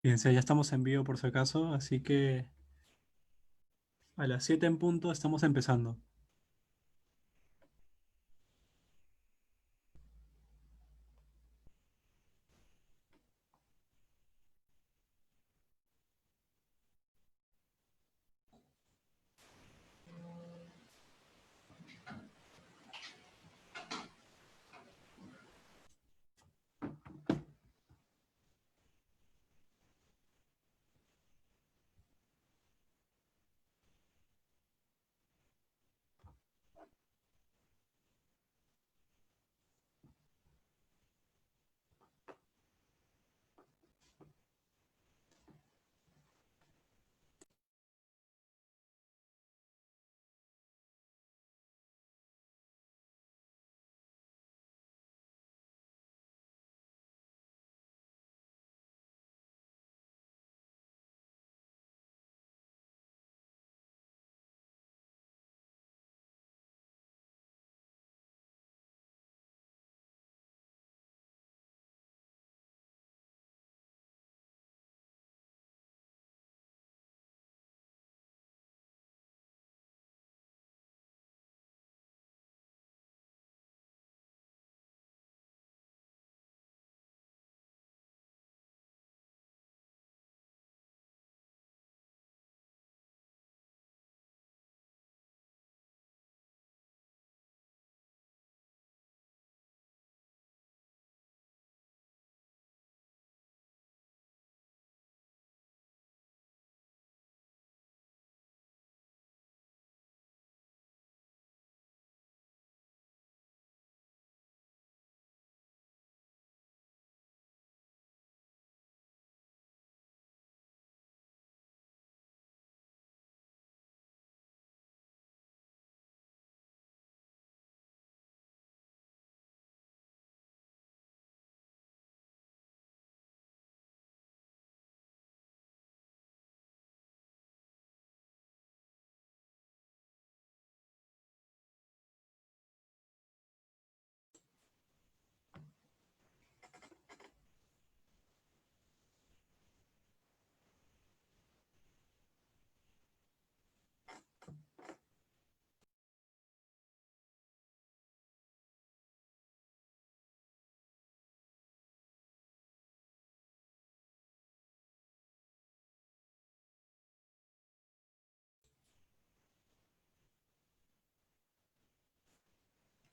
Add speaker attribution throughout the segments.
Speaker 1: Fíjense, ya estamos en vivo por si acaso, así que a las 7 en punto estamos empezando.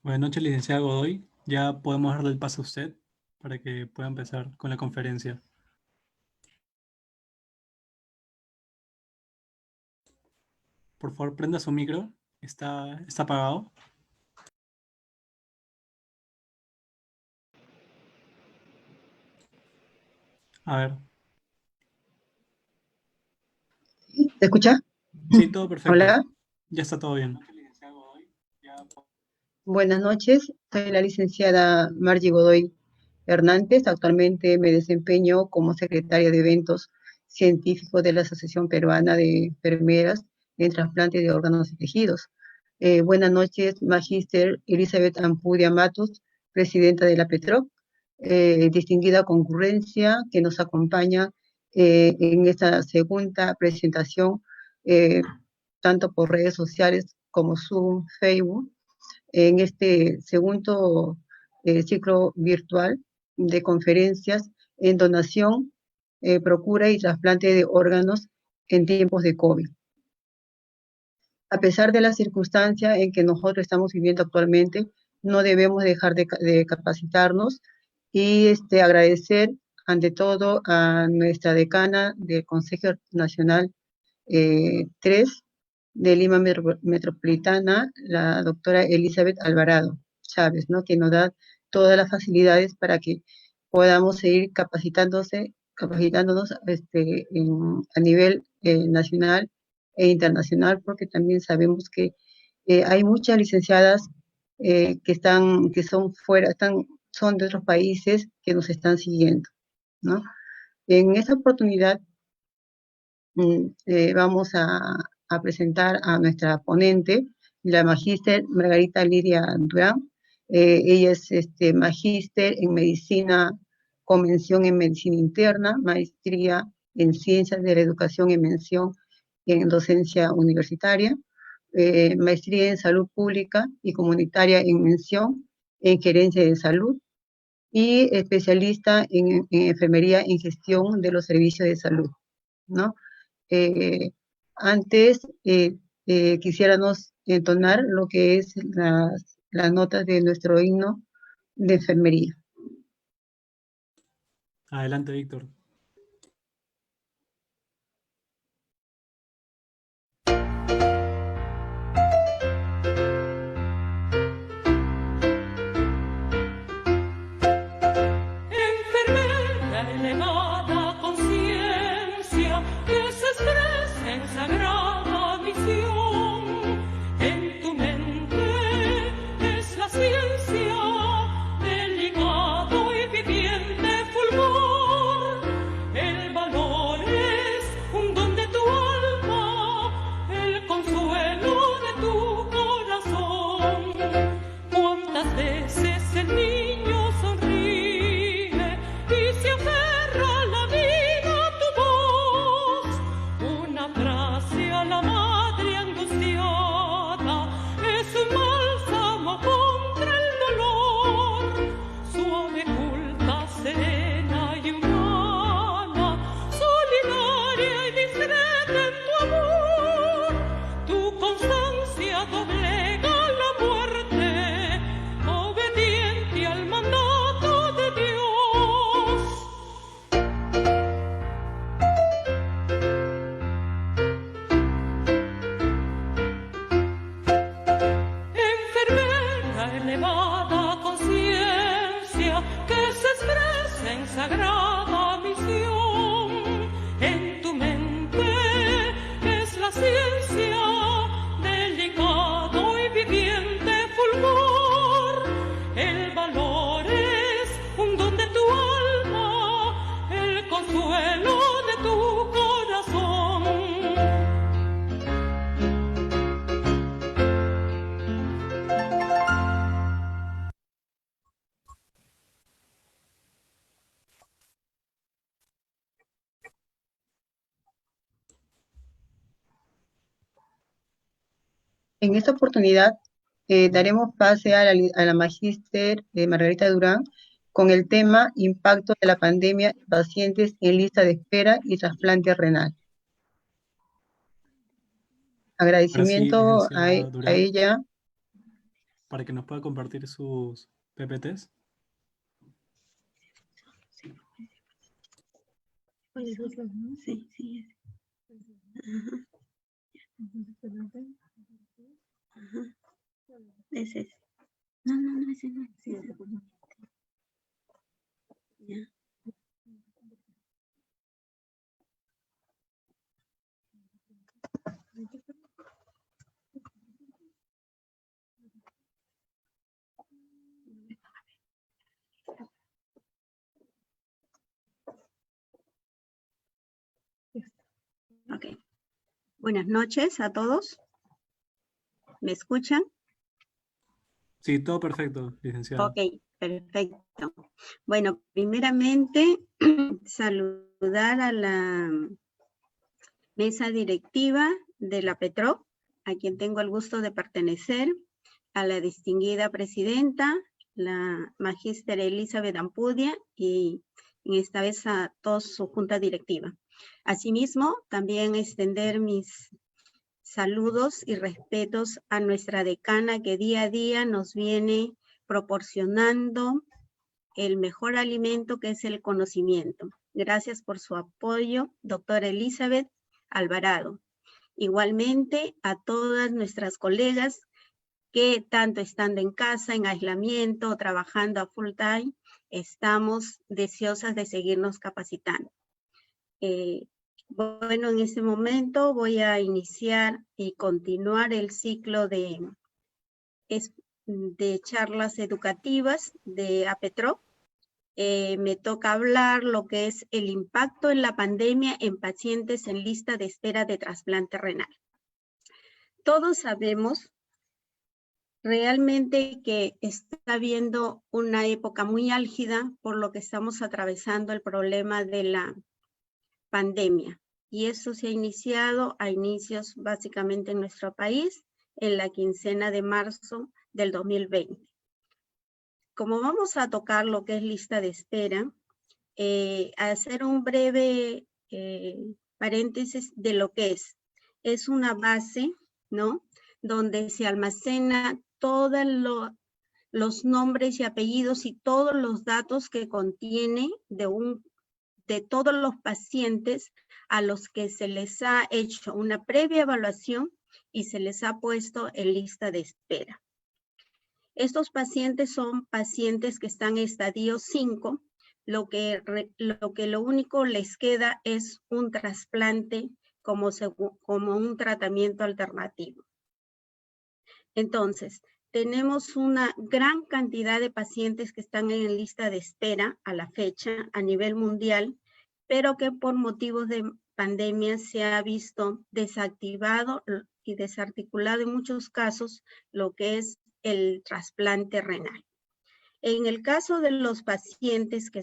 Speaker 1: Buenas noches, licenciada Godoy. Ya podemos darle el paso a usted para que pueda empezar con la conferencia. Por favor, prenda su micro. ¿Está apagado? A ver.
Speaker 2: ¿Se escucha?
Speaker 1: Sí, todo perfecto.
Speaker 2: Hola,
Speaker 1: Ya está todo bien.
Speaker 2: buenas noches. Soy la licenciada Margie Godoy Hernández. Actualmente me desempeño como secretaria de eventos científicos de la Asociación Peruana de Enfermeras en trasplante de órganos y tejidos. Buenas noches, Magíster Elizabeth Ampudia Matos, presidenta de la PETROC, distinguida concurrencia que nos acompaña en esta segunda presentación, eh, tanto por redes sociales como Zoom, Facebook, en este segundo ciclo virtual de conferencias en donación, procura y trasplante de órganos en tiempos de COVID. A pesar de la circunstancia en que nosotros estamos viviendo actualmente, no debemos dejar de capacitarnos y agradecer ante todo a nuestra decana del Consejo Nacional 3 de Lima Metropolitana, la doctora Elizabeth Alvarado Chávez, ¿no? Que nos da todas las facilidades para que podamos seguir capacitándonos a nivel nacional e internacional, porque también sabemos que hay muchas licenciadas que son fuera, son de otros países que nos están siguiendo, ¿no? En esta oportunidad vamos a presentar a nuestra ponente, la magíster Margarita Lidia Durán. Ella es magíster en medicina, con mención en medicina interna, maestría en Ciencias de la Educación y mención en Docencia Universitaria, maestría en Salud Pública y Comunitaria en mención en Gerencia de Salud, y especialista en Enfermería en Gestión de los Servicios de Salud, ¿no? Eh, Antes quisiéramos entonar lo que es las notas de nuestro himno de enfermería.
Speaker 1: Adelante, Víctor.
Speaker 3: Enfermera elevada conciencia que se expresa en sagrada misión. En tu mente es la ciencia, delicado y viviente fulgor. El valor es un don de tu alma, el consuelo de tu corazón. ¿Cuántas veces el niño sonríe y se aferra a la vida tu voz? Una frase a la madre angustiada es un bálsamo contra el dolor. Suave, culta, serena y humana, solidaria y discreta en tu amor. Tu constancia doblega la muerte, obediente al mandato de Dios. Enfermera elevada conciencia que se expresa en sagrada misión. En tu mente es la ciencia, delicado y viviente fulgor. El valor es un don de tu alma, el consuelo de tu corazón.
Speaker 2: En esta oportunidad daremos pase a la magíster Margarita Durán con el tema Impacto de la pandemia en pacientes en lista de espera y trasplante renal.
Speaker 1: Ahora sí,
Speaker 2: Agradecimiento a
Speaker 1: licenciada Durán,
Speaker 2: ella.
Speaker 1: para que nos pueda compartir sus PPTs.
Speaker 4: Sí, sí. Ajá. Ese es. No, ese no. Sí, ese. Ya. Ok. Buenas noches a todos. ¿Me escuchan?
Speaker 1: Sí, todo perfecto, licenciada.
Speaker 4: Ok, perfecto. Bueno, primeramente saludar a la mesa directiva de la PETRO, a quien tengo el gusto de pertenecer, a la distinguida presidenta, la magíster Elizabeth Ampudia, y en esta vez a toda su junta directiva. Asimismo, también extender mis saludos y respetos a nuestra decana que día a día nos viene proporcionando el mejor alimento, que es el conocimiento. Gracias por su apoyo, doctora Elizabeth Alvarado. Igualmente a todas nuestras colegas que tanto estando en casa, en aislamiento o trabajando a full time, estamos deseosas de seguirnos capacitando. Bueno, en este momento voy a iniciar y continuar el ciclo de charlas educativas de APETRO. Me toca hablar lo que es el impacto en la pandemia en pacientes en lista de espera de trasplante renal. Todos sabemos realmente que está habiendo una época muy álgida por lo que estamos atravesando el problema de la pandemia. Y esto se ha iniciado a inicios básicamente en nuestro país, en la quincena de marzo del 2020. Como vamos a tocar lo que es lista de espera, hacer un breve paréntesis de lo que es una base, ¿no? Donde se almacena todos los nombres y apellidos y todos los datos que contiene de todos los pacientes a los que se les ha hecho una previa evaluación y se les ha puesto en lista de espera. Estos pacientes son pacientes que están en estadio 5, lo único les queda es un trasplante como un tratamiento alternativo. Entonces, tenemos una gran cantidad de pacientes que están en lista de espera a la fecha a nivel mundial, pero que por motivos de pandemia se ha visto desactivado y desarticulado en muchos casos lo que es el trasplante renal. En el caso de los pacientes que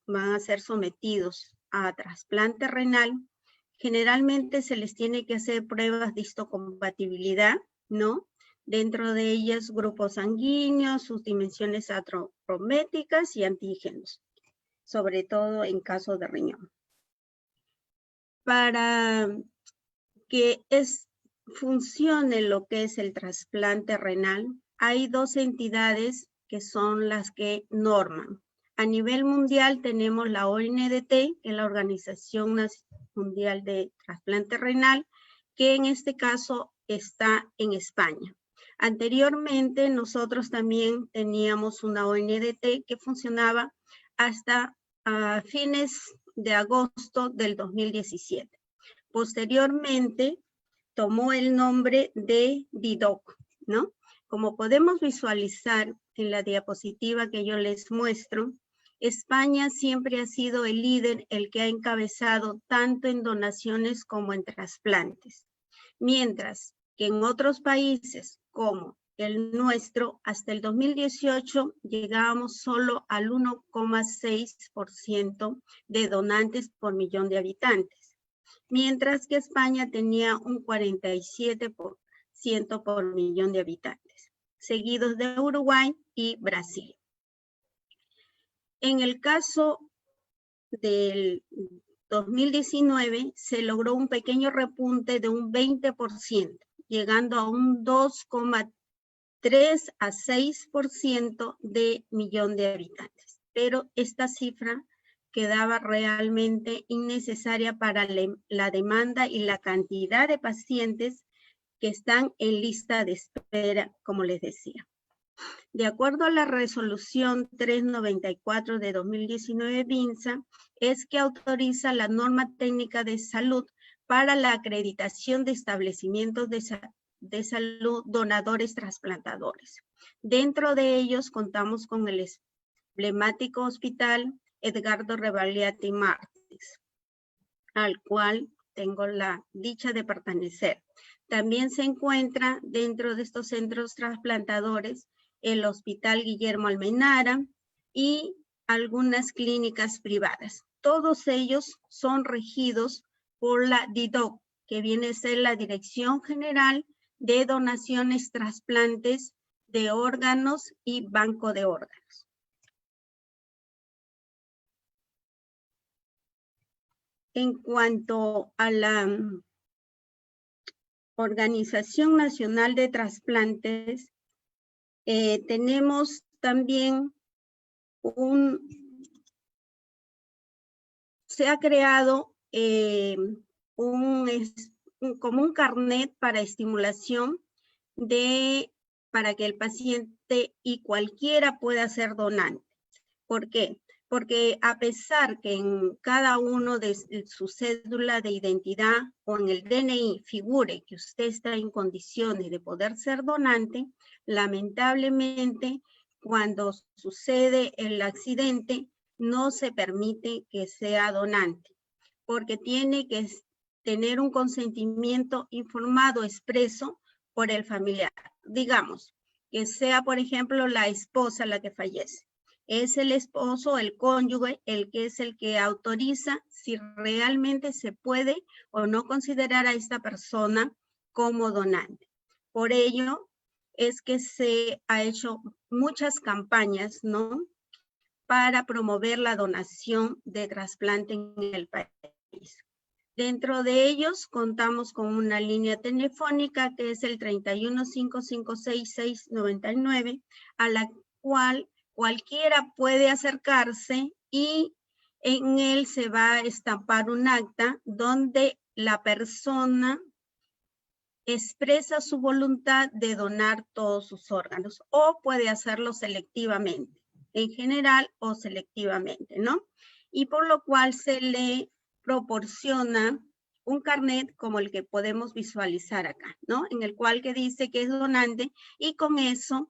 Speaker 4: van a ser sometidos a trasplante renal, generalmente se les tiene que hacer pruebas de histocompatibilidad, ¿no? Dentro de ellas grupos sanguíneos, sus dimensiones antropométricas y antígenos, sobre todo en caso de riñón. Para que funcione lo que es el trasplante renal, hay dos entidades que son las que norman. A nivel mundial tenemos la ONDT, que es la Organización Mundial de Trasplante Renal, que en este caso está en España. Anteriormente nosotros también teníamos una ONDT que funcionaba hasta fines de agosto del 2017. Posteriormente tomó el nombre de DIDOC, ¿no? Como podemos visualizar en la diapositiva que yo les muestro, España siempre ha sido el líder, el que ha encabezado tanto en donaciones como en trasplantes. Mientras que en otros países como el nuestro, hasta el 2018 llegábamos solo al 1,6% de donantes por millón de habitantes, mientras que España tenía un 47% por millón de habitantes, seguidos de Uruguay y Brasil. En el caso del 2019 se logró un pequeño repunte de un 20%, llegando a un 2,3 a 6% de millón de habitantes. Pero esta cifra quedaba realmente innecesaria para la demanda y la cantidad de pacientes que están en lista de espera, como les decía. De acuerdo a la resolución 394 de 2019 BINSA, es que autoriza la norma técnica de salud para la acreditación de establecimientos de salud donadores trasplantadores. Dentro de ellos contamos con el emblemático Hospital Edgardo Rebagliati Martins, al cual tengo la dicha de pertenecer. También se encuentra dentro de estos centros trasplantadores el Hospital Guillermo Almenara y algunas clínicas privadas. Todos ellos son regidos por la DIDOC, que viene a ser la Dirección General de Donaciones, Trasplantes de Órganos y Banco de Órganos. En cuanto a la Organización Nacional de Trasplantes, tenemos también se ha creado como un carnet para estimulación para que el paciente y cualquiera pueda ser donante. ¿Por qué? Porque a pesar que en cada uno de su cédula de identidad o en el DNI figure que usted está en condiciones de poder ser donante, lamentablemente cuando sucede el accidente no se permite que sea donante, porque tiene que tener un consentimiento informado expreso por el familiar. Digamos, que sea por ejemplo la esposa la que fallece. Es el esposo, el cónyuge, el que es el que autoriza si realmente se puede o no considerar a esta persona como donante. Por ello es que se ha hecho muchas campañas, ¿no?, para promover la donación de trasplante en el país. Dentro de ellos contamos con una línea telefónica que es el 31-556-699, a la cual cualquiera puede acercarse y en él se va a estampar un acta donde la persona expresa su voluntad de donar todos sus órganos, o puede hacerlo selectivamente, en general o selectivamente, ¿no? Y por lo cual se le proporciona un carnet como el que podemos visualizar acá, ¿no? En el cual que dice que es donante, y con eso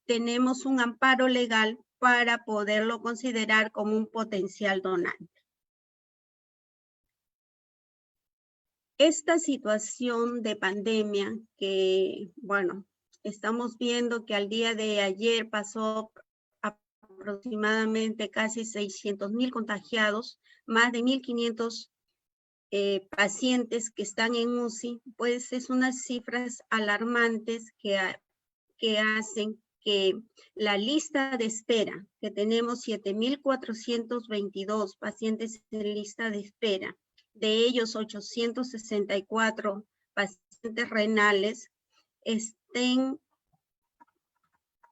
Speaker 4: tenemos un amparo legal para poderlo considerar como un potencial donante. Esta situación de pandemia que, bueno, estamos viendo que al día de ayer pasó aproximadamente casi 600,000 contagiados, más de 1,500 pacientes que están en UCI, pues es unas cifras alarmantes que hacen que la lista de espera, que tenemos 7,422 pacientes en lista de espera, de ellos 864 pacientes renales, estén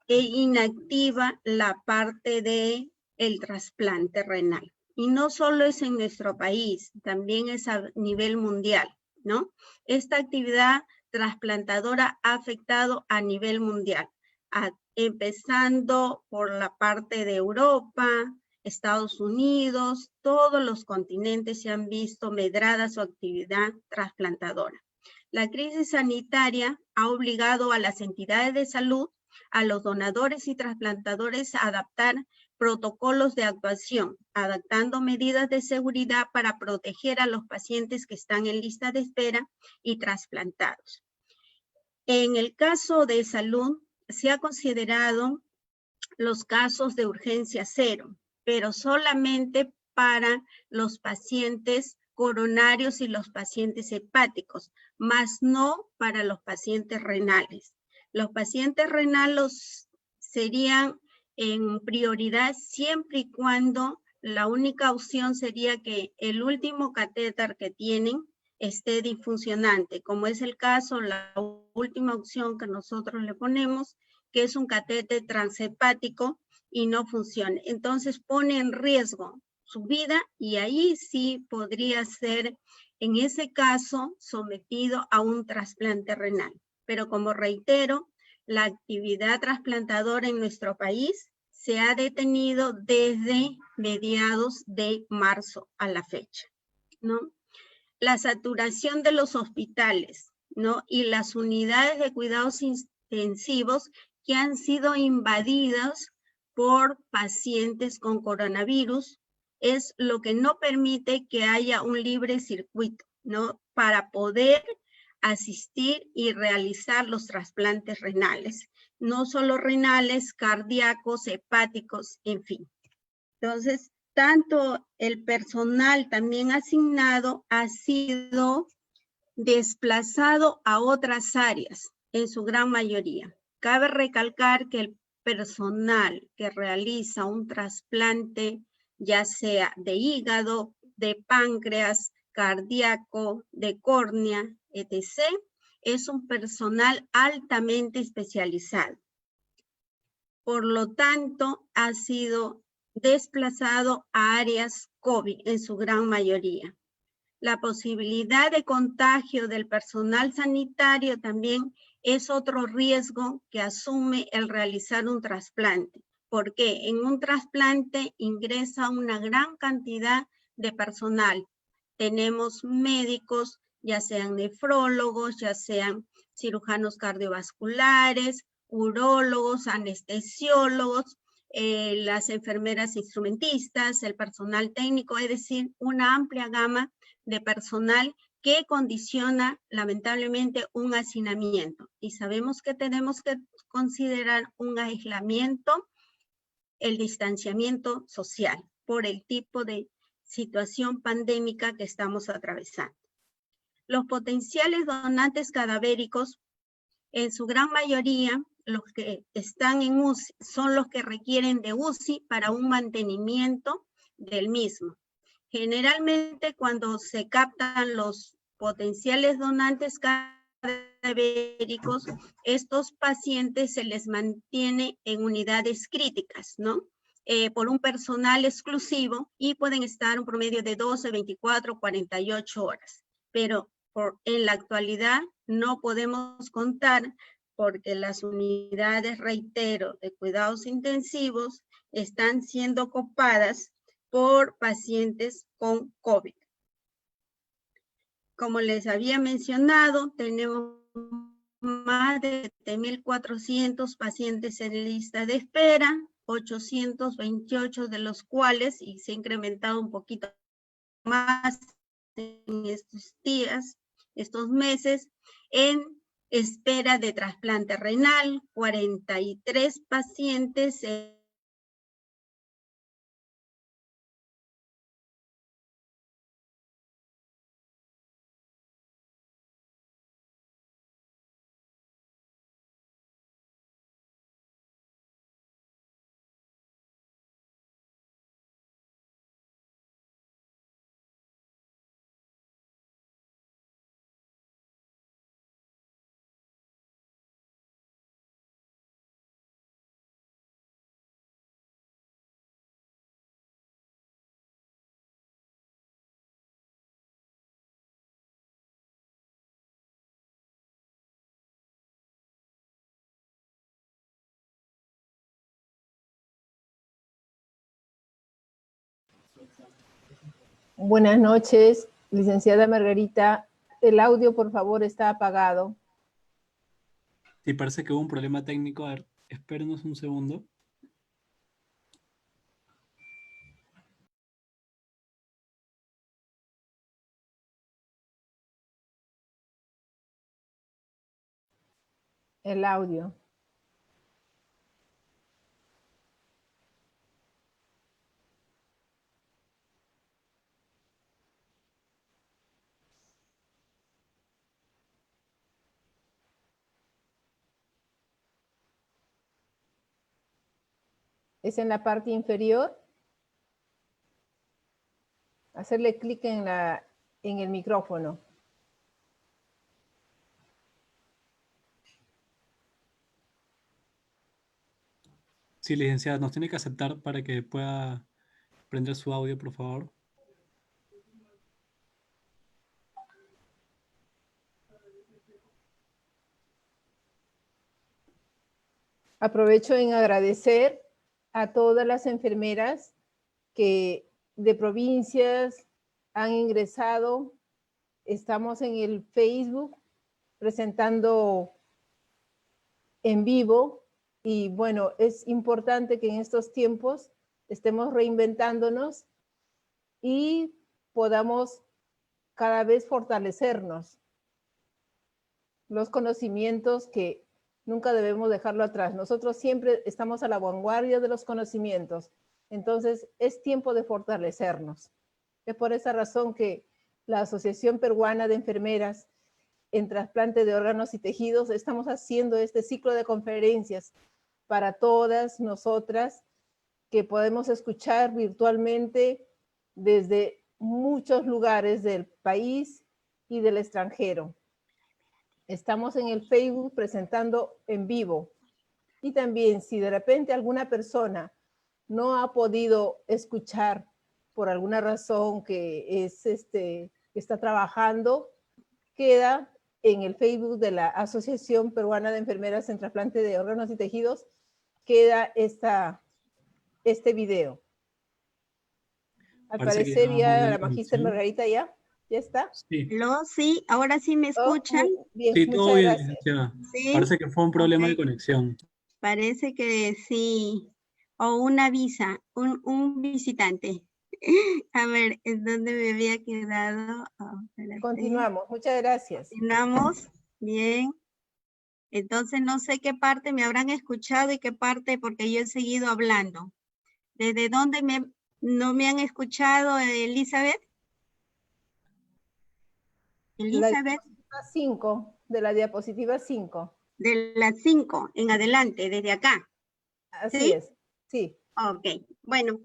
Speaker 4: inactiva la parte de el trasplante renal. Y no solo es en nuestro país, también es a nivel mundial, ¿no? Esta actividad trasplantadora ha afectado a nivel mundial, empezando por la parte de Europa, Estados Unidos, todos los continentes se han visto medrada su actividad trasplantadora. La crisis sanitaria ha obligado a las entidades de salud, a los donadores y trasplantadores a adaptar protocolos de actuación, adaptando medidas de seguridad para proteger a los pacientes que están en lista de espera y trasplantados. En el caso de salud, se ha considerado los casos de urgencia cero, pero solamente para los pacientes coronarios y los pacientes hepáticos, más no para los pacientes renales. Los pacientes renales serían en prioridad siempre y cuando la única opción sería que el último catéter que tienen esté disfuncionante, como es el caso, la última opción que nosotros le ponemos, que es un catéter transhepático y no funciona. Entonces pone en riesgo su vida y ahí sí podría ser, en ese caso, sometido a un trasplante renal. Pero como reitero, la actividad trasplantadora en nuestro país se ha detenido desde mediados de marzo a la fecha, ¿no? La saturación de los hospitales, ¿no?, y las unidades de cuidados intensivos que han sido invadidas por pacientes con coronavirus es lo que no permite que haya un libre circuito, ¿no?, para poder asistir y realizar los trasplantes renales, no solo renales, cardíacos, hepáticos, en fin. Entonces, tanto el personal también asignado ha sido desplazado a otras áreas, en su gran mayoría. Cabe recalcar que el personal que realiza un trasplante, ya sea de hígado, de páncreas, cardíaco, de córnea, etc., es un personal altamente especializado. Por lo tanto, ha sido desplazado a áreas COVID en su gran mayoría. La posibilidad de contagio del personal sanitario también es otro riesgo que asume el realizar un trasplante, porque en un trasplante ingresa una gran cantidad de personal. Tenemos médicos, ya sean nefrólogos, ya sean cirujanos cardiovasculares, urólogos, anestesiólogos, las enfermeras instrumentistas, el personal técnico, es decir, una amplia gama de personal que condiciona lamentablemente un hacinamiento. Y sabemos que tenemos que considerar un aislamiento el distanciamiento social por el tipo de situación pandémica que estamos atravesando. Los potenciales donantes cadavéricos, en su gran mayoría, los que están en UCI, son los que requieren de UCI para un mantenimiento del mismo. Generalmente, cuando se captan los potenciales donantes cadavéricos, estos pacientes se les mantiene en unidades críticas, ¿no? Por un personal exclusivo y pueden estar un promedio de 12, 24, 48 horas. Pero en la actualidad no podemos contar porque las unidades, reitero, de cuidados intensivos están siendo copadas por pacientes con COVID. Como les había mencionado, tenemos más de 7.400 pacientes en lista de espera, 828 de los cuales, y se ha incrementado un poquito más en estos días, estos meses, en espera de trasplante renal, 43 pacientes
Speaker 5: Buenas noches, licenciada Margarita. El audio, por favor, está apagado.
Speaker 1: Sí, parece que hubo un problema técnico. A ver, espérenos un segundo.
Speaker 5: El audio. Es en la parte inferior. Hacerle clic en el micrófono.
Speaker 1: Sí, licenciada, nos tiene que aceptar para que pueda prender su audio, por favor.
Speaker 5: Aprovecho en agradecer a todas las enfermeras que de provincias han ingresado. Estamos en el Facebook presentando en vivo y bueno, es importante que en estos tiempos estemos reinventándonos y podamos cada vez fortalecernos los conocimientos que nunca debemos dejarlo atrás. Nosotros siempre estamos a la vanguardia de los conocimientos. Entonces, es tiempo de fortalecernos. Es por esa razón que la Asociación Peruana de Enfermeras en Trasplante de Órganos y Tejidos estamos haciendo este ciclo de conferencias para todas nosotras que podemos escuchar virtualmente desde muchos lugares del país y del extranjero. Estamos en el Facebook presentando en vivo. Y también si de repente alguna persona no ha podido escuchar por alguna razón que está trabajando, queda en el Facebook de la Asociación Peruana de Enfermeras en Trasplante de Órganos y Tejidos, queda este video. Al parecer ya la magíster Margarita ya está.
Speaker 1: Sí.
Speaker 4: Sí, ahora sí me escuchan.
Speaker 5: Bien,
Speaker 1: Sí, todo bien,
Speaker 5: gracias.
Speaker 1: licenciada.
Speaker 4: ¿Sí?
Speaker 1: Parece que fue un problema de
Speaker 4: Ok.
Speaker 1: conexión.
Speaker 4: Parece que sí. O una visa, un visitante. A ver, ¿en dónde me había quedado? Oh, espérate.
Speaker 5: Continuamos, muchas gracias.
Speaker 4: Continuamos. Bien. Entonces no sé qué parte me habrán escuchado y qué parte porque yo he seguido hablando. ¿Desde dónde no me han escuchado, Elizabeth? Elizabeth,
Speaker 5: 5, de la diapositiva 5.
Speaker 4: de las 5 en adelante, desde acá.
Speaker 5: Así
Speaker 4: ¿Sí?
Speaker 5: es, sí.
Speaker 4: Ok, bueno,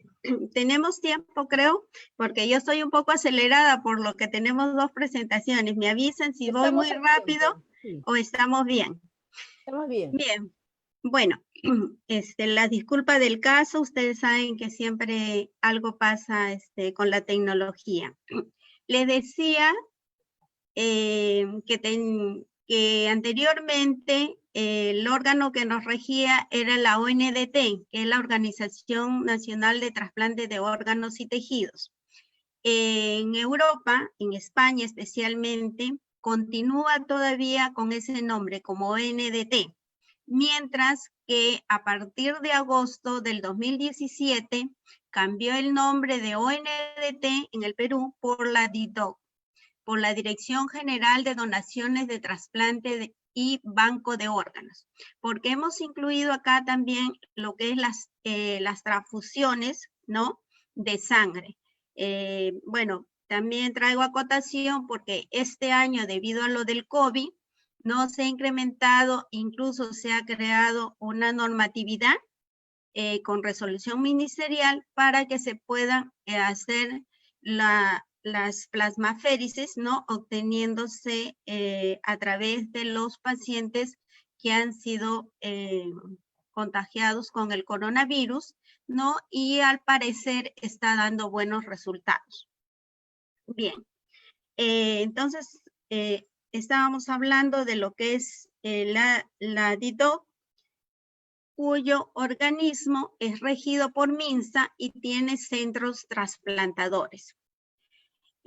Speaker 4: tenemos tiempo, creo, porque yo estoy un poco acelerada por lo que tenemos 2 presentaciones. Me avisan si voy
Speaker 5: Estamos
Speaker 4: muy
Speaker 5: a
Speaker 4: rápido
Speaker 5: tiempo, sí.
Speaker 4: o estamos bien.
Speaker 5: Estamos bien.
Speaker 4: Bien, bueno, la disculpa del caso, ustedes saben que siempre algo pasa con la tecnología. Les decía que anteriormente el órgano que nos regía era la ONDT, que es la Organización Nacional de Trasplante de Órganos y Tejidos. En Europa, en España especialmente, continúa todavía con ese nombre como ONDT, mientras que a partir de agosto del 2017 cambió el nombre de ONDT en el Perú por la DIDOC, por la Dirección General de Donaciones de Trasplante y Banco de Órganos, porque hemos incluido acá también lo que es las transfusiones, ¿no?, de sangre. Bueno, también traigo acotación porque este año, debido a lo del COVID, no se ha incrementado, incluso se ha creado una normatividad con resolución ministerial para que se puedan hacer las plasmaféresis, ¿no?, obteniéndose a través de los pacientes que han sido contagiados con el coronavirus, ¿no? Y al parecer está dando buenos resultados. Bien, entonces estábamos hablando de lo que es la DIDOC, cuyo organismo es regido por MINSA y tiene centros trasplantadores.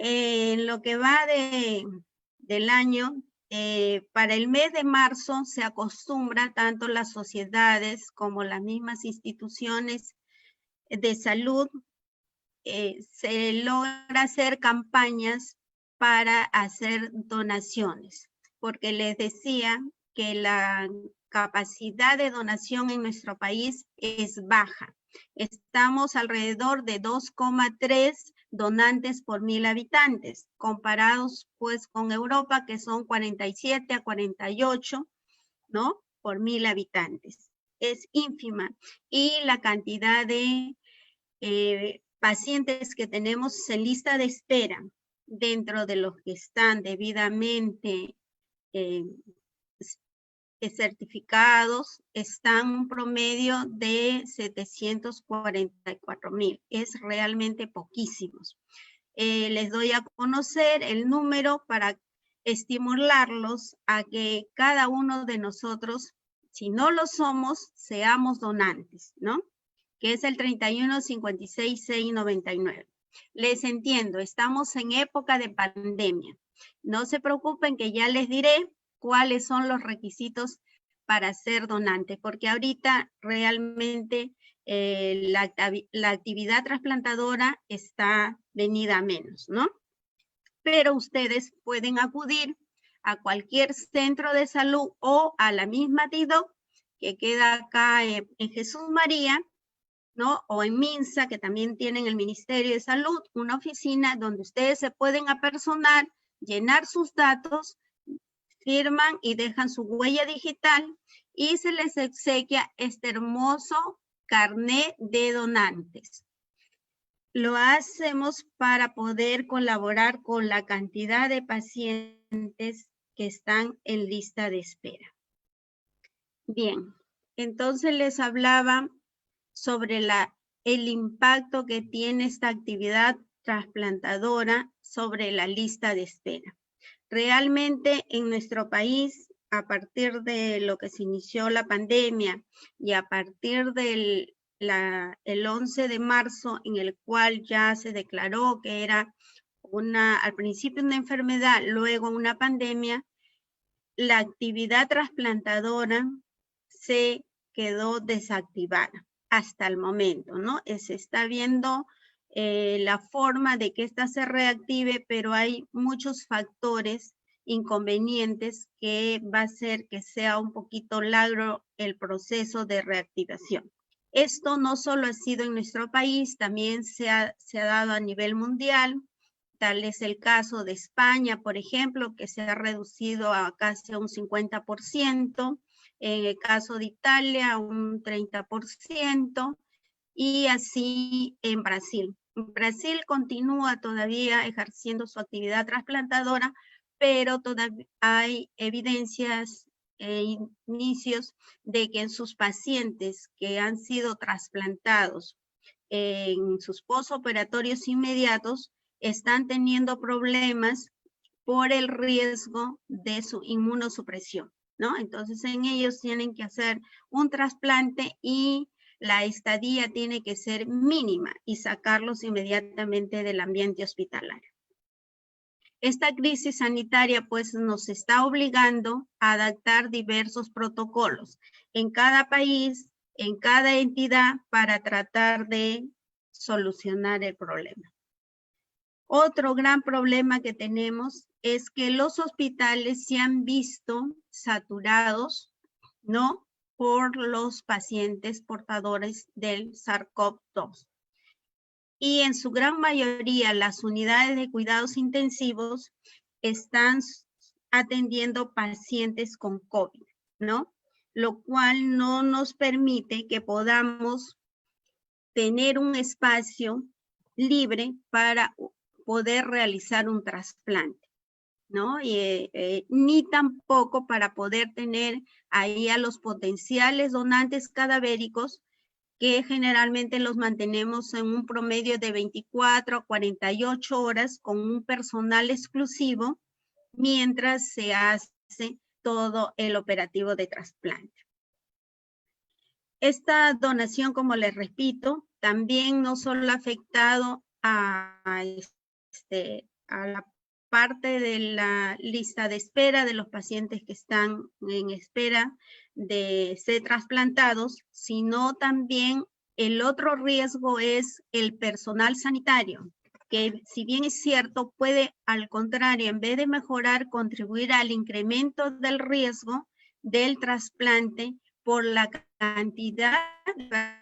Speaker 4: En lo que va del año, para el mes de marzo se acostumbra tanto las sociedades como las mismas instituciones de salud, se logra hacer campañas para hacer donaciones, porque les decía que la capacidad de donación en nuestro país es baja. Estamos alrededor de 2,3 donantes por 1000 habitantes, comparados pues con Europa, que son 47 a 48, ¿no?, por 1000 habitantes. Es ínfima. Y la cantidad de pacientes que tenemos en lista de espera, dentro de los que están debidamente certificados, están un promedio de 744,000. Es realmente poquísimos. Les doy a conocer el número para estimularlos a que cada uno de nosotros, si no lo somos, seamos donantes, ¿no?, que es el 31 56 699. Les entiendo, estamos en época de pandemia. No se preocupen que ya les diré cuáles son los requisitos para ser donante, porque ahorita realmente la actividad trasplantadora está venida a menos, ¿no? Pero ustedes pueden acudir a cualquier centro de salud o a la misma DIDOC que queda acá en Jesús María, ¿no?, o en MINSA, que también tienen el Ministerio de Salud, una oficina donde ustedes se pueden apersonar, llenar sus datos, firman y dejan su huella digital y se les obsequia este hermoso carnet de donantes. Lo hacemos para poder colaborar con la cantidad de pacientes que están en lista de espera. Bien, entonces les hablaba sobre el impacto que tiene esta actividad trasplantadora sobre la lista de espera. Realmente en nuestro país, a partir de lo que se inició la pandemia y a partir del el 11 de marzo, en el cual ya se declaró que era al principio una enfermedad, luego una pandemia, la actividad trasplantadora se quedó desactivada hasta el momento, ¿no? Se está viendo la forma de que esta se reactive, pero hay muchos factores inconvenientes que va a hacer que sea un poquito largo el proceso de reactivación. Esto no solo ha sido en nuestro país, también se ha dado a nivel mundial. Tal es el caso de España, por ejemplo, que se ha reducido a casi un 50%. En el caso de Italia, un 30%. Y así en Brasil. Brasil continúa todavía ejerciendo su actividad trasplantadora, pero todavía hay evidencias e inicios de que en sus pacientes que han sido trasplantados en sus posoperatorios inmediatos están teniendo problemas por el riesgo de su inmunosupresión, ¿no? Entonces en ellos tienen que hacer un trasplante y la estadía tiene que ser mínima y sacarlos inmediatamente del ambiente hospitalario. Esta crisis sanitaria pues nos está obligando a adaptar diversos protocolos en cada país, en cada entidad para tratar de solucionar el problema. Otro gran problema que tenemos es que los hospitales se han visto saturados, ¿no?, por los pacientes portadores del SARS-CoV-2. Y en su gran mayoría las unidades de cuidados intensivos están atendiendo pacientes con COVID, ¿no? Lo cual no nos permite que podamos tener un espacio libre para poder realizar un trasplante, ¿no? Ni tampoco para poder tener ahí a los potenciales donantes cadavéricos, que generalmente los mantenemos en un promedio de 24 a 48 horas con un personal exclusivo mientras se hace todo el operativo de trasplante. Esta donación, como les repito, también no solo ha afectado a la parte de la lista de espera de los pacientes que están en espera de ser trasplantados, sino también el otro riesgo es el personal sanitario, que si bien es cierto, puede al contrario, en vez de mejorar, contribuir al incremento del riesgo del trasplante por la cantidad de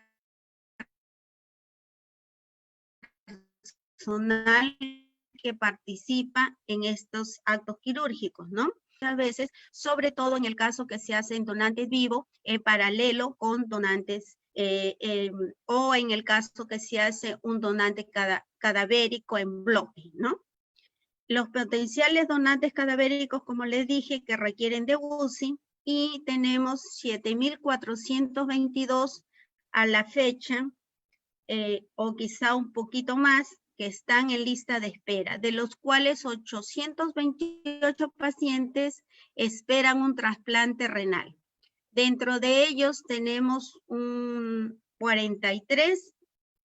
Speaker 4: personal que participa en estos actos quirúrgicos, ¿no? A veces, sobre todo en el caso que se hacen donantes vivos, en paralelo con donantes, o en el caso que se hace un donante cadavérico en bloque, ¿no? Los potenciales donantes cadavéricos, como les dije, que requieren de UCI, y tenemos 7.422 a la fecha, o quizá un poquito más, que están en lista de espera, de los cuales 828 pacientes esperan un trasplante renal. Dentro de ellos tenemos un 43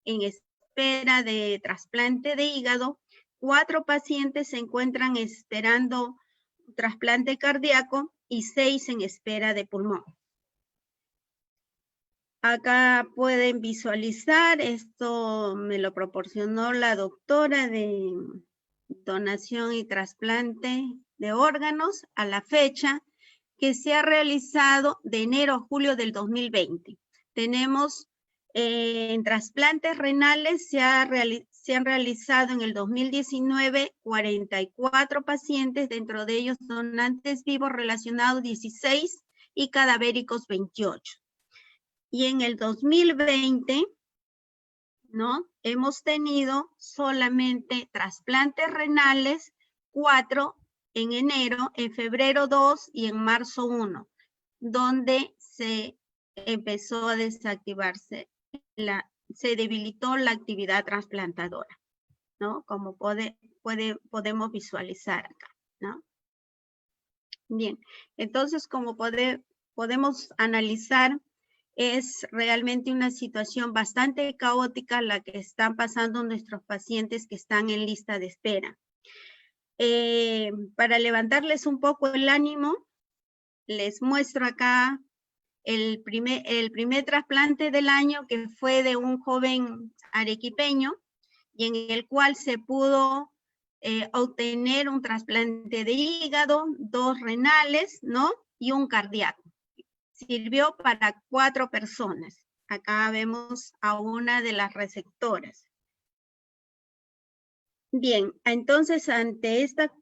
Speaker 4: en espera de trasplante de hígado, 4 pacientes se encuentran esperando trasplante cardíaco y 6 en espera de pulmón. Acá pueden visualizar, esto me lo proporcionó la doctora de donación y trasplante de órganos a la fecha que se ha realizado de enero a julio del 2020. Tenemos en trasplantes renales se han realizado en el 2019 44 pacientes, dentro de ellos donantes vivos relacionados 16 y cadavéricos 28. Y en el 2020, ¿no?, hemos tenido solamente trasplantes renales, 4 en enero, en febrero 2 y en marzo 1, donde se empezó a desactivarse, se debilitó la actividad trasplantadora, ¿no? Como podemos visualizar acá, ¿no? Bien, entonces como podemos analizar, es realmente una situación bastante caótica la que están pasando nuestros pacientes que están en lista de espera. Para levantarles un poco el ánimo, les muestro acá el primer trasplante del año, que fue de un joven arequipeño, y en el cual se pudo obtener un trasplante de hígado, 2 renales, ¿no?, y un cardíaco. Sirvió para 4 personas. Acá vemos a una de las receptoras. Bien, entonces ante esta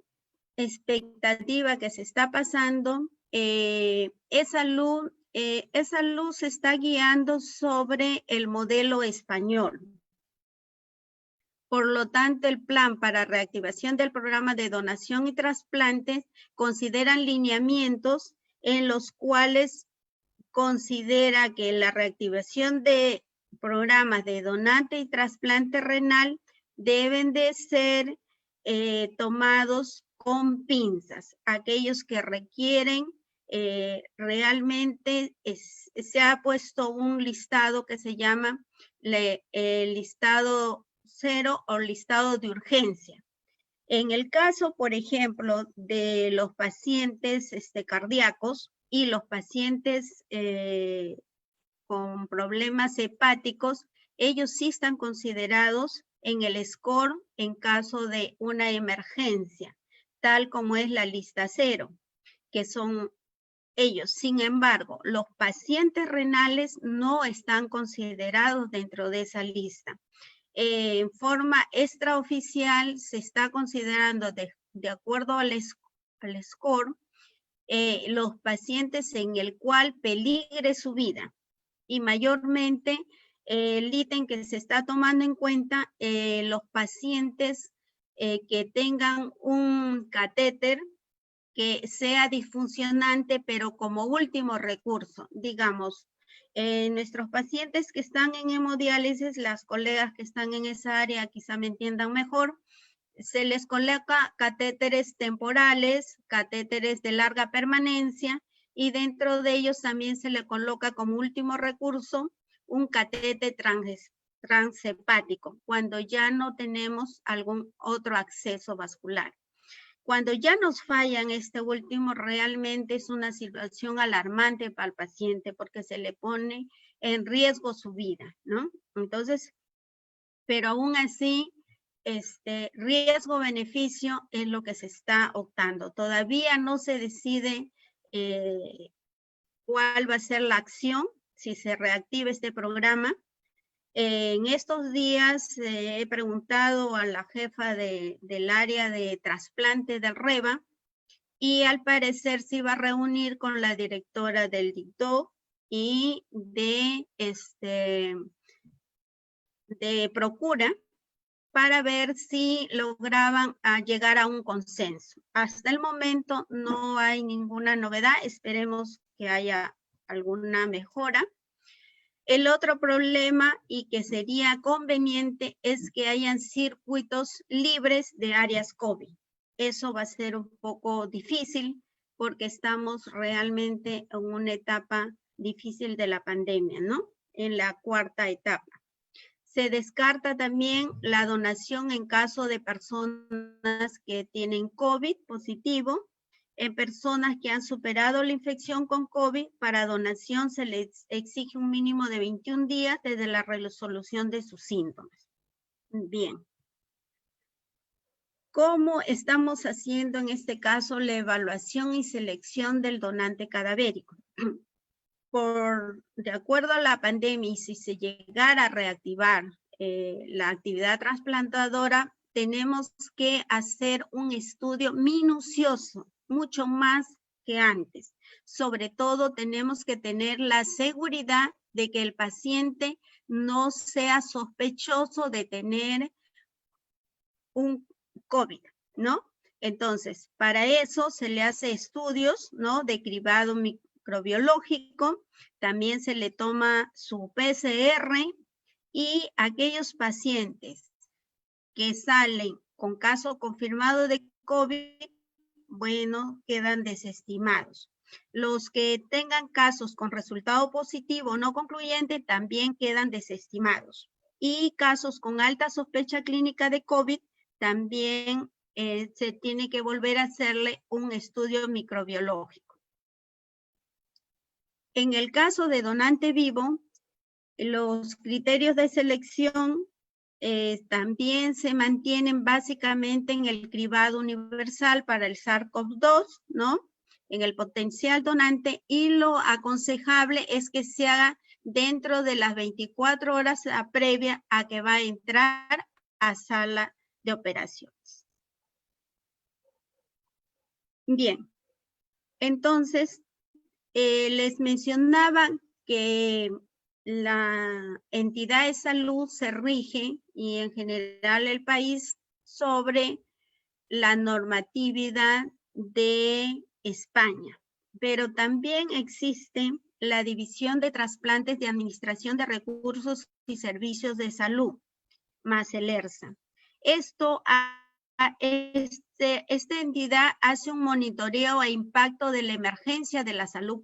Speaker 4: expectativa que se está pasando, esa luz se está guiando sobre el modelo español. Por lo tanto, el plan para reactivación del programa de donación y trasplantes consideran lineamientos en los cuales considera que la reactivación de programas de donante y trasplante renal deben de ser tomados con pinzas. Aquellos que requieren realmente se ha puesto un listado que se llama listado 0 o listado de urgencia. En el caso, por ejemplo, de los pacientes cardíacos y los pacientes con problemas hepáticos, ellos sí están considerados en el score en caso de una emergencia, tal como es la lista 0, que son ellos. Sin embargo, los pacientes renales no están considerados dentro de esa lista. En forma extraoficial se está considerando de acuerdo al score los pacientes en el cual peligre su vida, y mayormente el ítem que se está tomando en cuenta los pacientes que tengan un catéter que sea disfuncionante, pero como último recurso. Digamos, nuestros pacientes que están en hemodiálisis, las colegas que están en esa área quizá me entiendan mejor, se les coloca catéteres temporales, catéteres de larga permanencia, y dentro de ellos también se le coloca como último recurso un catéter transhepático, cuando ya no tenemos algún otro acceso vascular. Cuando ya nos fallan este último, realmente es una situación alarmante para el paciente porque se le pone en riesgo su vida, ¿no? Entonces, pero aún así, riesgo-beneficio es lo que se está optando. Todavía no se decide cuál va a ser la acción si se reactiva este programa. En estos días he preguntado a la jefa del área de trasplante del REVA y al parecer se iba a reunir con la directora del DICTO y de Procura para ver si lograban llegar a un consenso. Hasta el momento no hay ninguna novedad, esperemos que haya alguna mejora. El otro problema y que sería conveniente es que hayan circuitos libres de áreas COVID. Eso va a ser un poco difícil porque estamos realmente en una etapa difícil de la pandemia, ¿no? En la cuarta etapa. Se descarta también la donación en caso de personas que tienen COVID positivo. En personas que han superado la infección con COVID, para donación se les exige un mínimo de 21 días desde la resolución de sus síntomas. Bien. ¿Cómo estamos haciendo en este caso la evaluación y selección del donante cadavérico? De acuerdo a la pandemia, y si se llegara a reactivar la actividad trasplantadora, tenemos que hacer un estudio minucioso, mucho más que antes. Sobre todo tenemos que tener la seguridad de que el paciente no sea sospechoso de tener un COVID, ¿no? Entonces, para eso se le hace estudios, ¿no? De cribado microbiológico, también se le toma su PCR y aquellos pacientes que salen con caso confirmado de COVID, bueno, quedan desestimados. Los que tengan casos con resultado positivo no concluyente también quedan desestimados. Y casos con alta sospecha clínica de COVID también se tiene que volver a hacerle un estudio microbiológico. En el caso de donante vivo, los criterios de selección también se mantienen básicamente en el cribado universal para el SARS-CoV-2, ¿no? En el potencial donante, y lo aconsejable es que se haga dentro de las 24 horas previa a que va a entrar a sala de operaciones. Bien, entonces les mencionaba que la entidad de salud se rige y en general el país sobre la normatividad de España, pero también existe la División de Trasplantes de Administración de Recursos y Servicios de Salud, más el ERSA. Esta entidad hace un monitoreo e impacto de la emergencia de la salud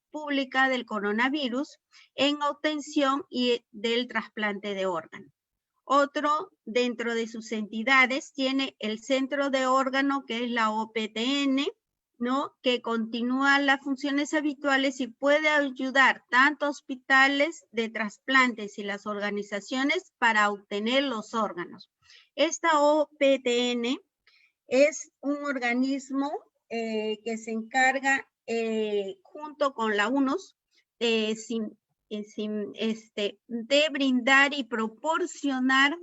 Speaker 4: pública del coronavirus en obtención y del trasplante de órganos. Otro, dentro de sus entidades, tiene el Centro de Órgano, que es la OPTN, ¿no? Que continúa las funciones habituales y puede ayudar tanto a hospitales de trasplantes y las organizaciones para obtener los órganos. Esta OPTN es un organismo que se encarga junto con la UNOS de brindar y proporcionar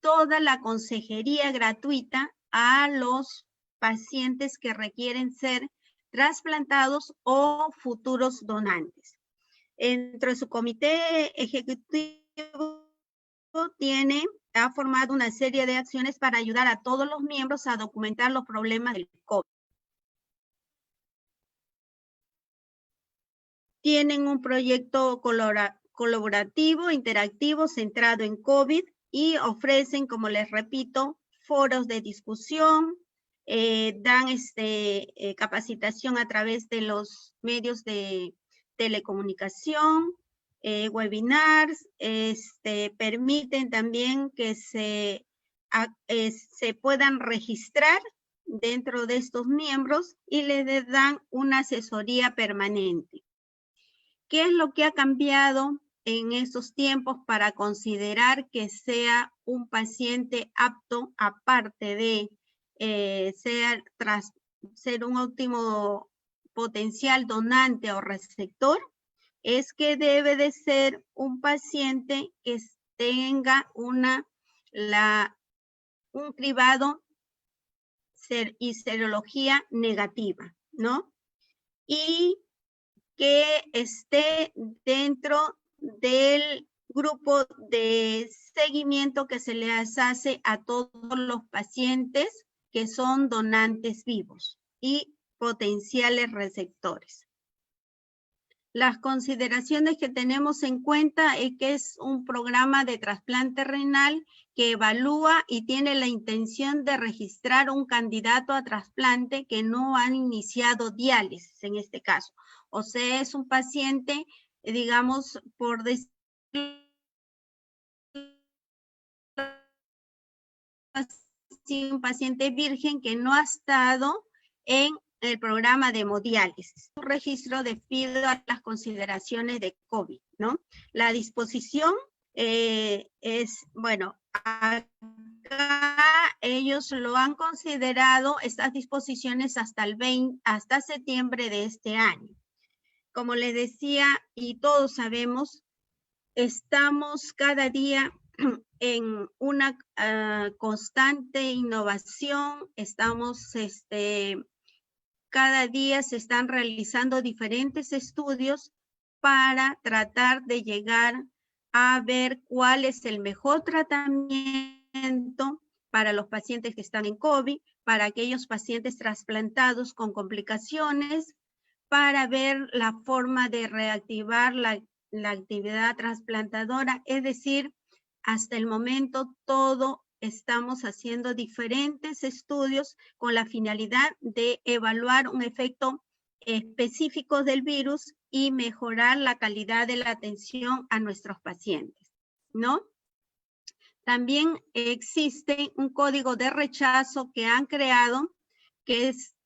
Speaker 4: toda la consejería gratuita a los pacientes que requieren ser trasplantados o futuros donantes. Entre su comité ejecutivo ha formado una serie de acciones para ayudar a todos los miembros a documentar los problemas del COVID. Tienen un proyecto colaborativo, interactivo, centrado en COVID y ofrecen, como les repito, foros de discusión, dan capacitación a través de los medios de telecomunicación, webinars, permiten también que se puedan registrar dentro de estos miembros y les dan una asesoría permanente. ¿Qué es lo que ha cambiado en estos tiempos para considerar que sea un paciente apto, aparte de ser un óptimo potencial donante o receptor? Es que debe de ser un paciente que tenga un cribado y serología negativa, ¿no? Y que esté dentro del grupo de seguimiento que se les hace a todos los pacientes que son donantes vivos y potenciales receptores. Las consideraciones que tenemos en cuenta es que es un programa de trasplante renal que evalúa y tiene la intención de registrar un candidato a trasplante que no han iniciado diálisis en este caso. O sea, es un paciente, digamos, por decirlo así, un paciente virgen que no ha estado en el programa de hemodiálisis. Un registro debido a las consideraciones de COVID, ¿no? La disposición bueno, acá ellos lo han considerado, estas disposiciones hasta septiembre de este año. Como les decía, y todos sabemos, estamos cada día en una constante innovación, estamos, cada día se están realizando diferentes estudios para tratar de llegar a ver cuál es el mejor tratamiento para los pacientes que están en COVID, para aquellos pacientes trasplantados con complicaciones, para ver la forma de reactivar la actividad trasplantadora. Es decir, hasta el momento todo estamos haciendo diferentes estudios con la finalidad de evaluar un efecto específico del virus y mejorar la calidad de la atención a nuestros pacientes, ¿no? También existe un código de rechazo que han creado, que es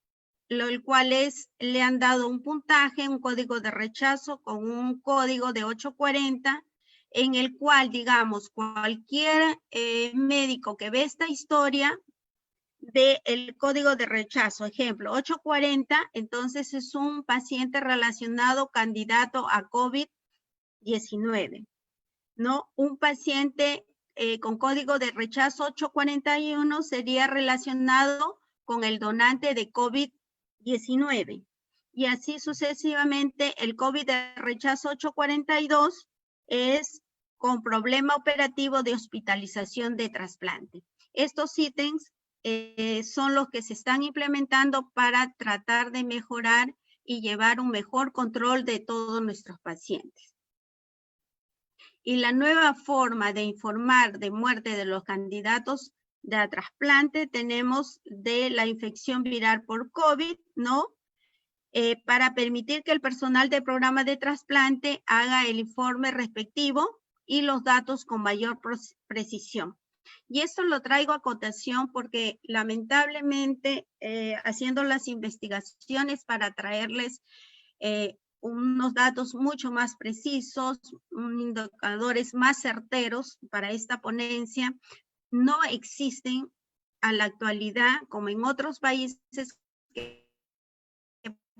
Speaker 4: el cual le han dado un puntaje, un código de rechazo con un código de 840, en el cual, digamos, cualquier médico que ve esta historia del código de rechazo, ejemplo, 840, entonces es un paciente relacionado candidato a COVID COVID-19, ¿no? Un paciente con código de rechazo 841 sería relacionado con el donante de COVID-19. Y así sucesivamente, el COVID de rechazo 842 es con problema operativo de hospitalización de trasplante. Estos ítems son los que se están implementando para tratar de mejorar y llevar un mejor control de todos nuestros pacientes. Y la nueva forma de informar de muerte de los candidatos de trasplante tenemos de la infección viral por COVID, ¿no? Para permitir que el personal del programa de trasplante haga el informe respectivo y los datos con mayor precisión. Y esto lo traigo a cotación porque lamentablemente haciendo las investigaciones para traerles unos datos mucho más precisos, indicadores más certeros para esta ponencia, no existen a la actualidad, como en otros países que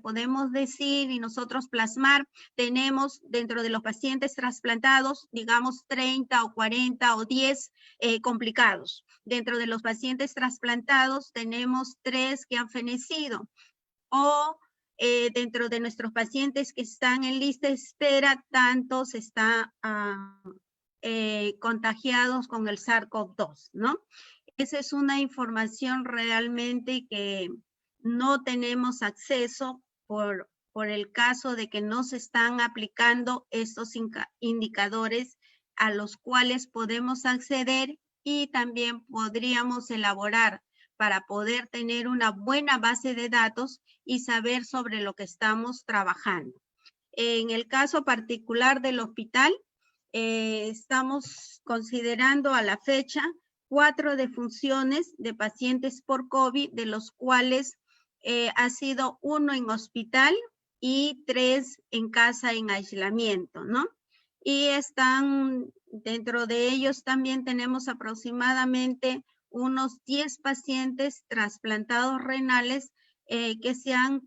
Speaker 4: podemos decir y nosotros plasmar, tenemos dentro de los pacientes trasplantados, digamos 30 o 40 o 10 complicados. Dentro de los pacientes trasplantados tenemos 3 que han fenecido. O dentro de nuestros pacientes que están en lista de espera, tantos están contagiados con el SARS-CoV-2, ¿no? Esa es una información realmente que no tenemos acceso por el caso de que no se están aplicando estos indicadores a los cuales podemos acceder y también podríamos elaborar para poder tener una buena base de datos y saber sobre lo que estamos trabajando. En el caso particular del hospital, estamos considerando a la fecha 4 defunciones de pacientes por COVID, de los cuales ha sido 1 en hospital y 3 en casa en aislamiento, ¿no? Y están, dentro de ellos también tenemos aproximadamente unos 10 pacientes trasplantados renales que están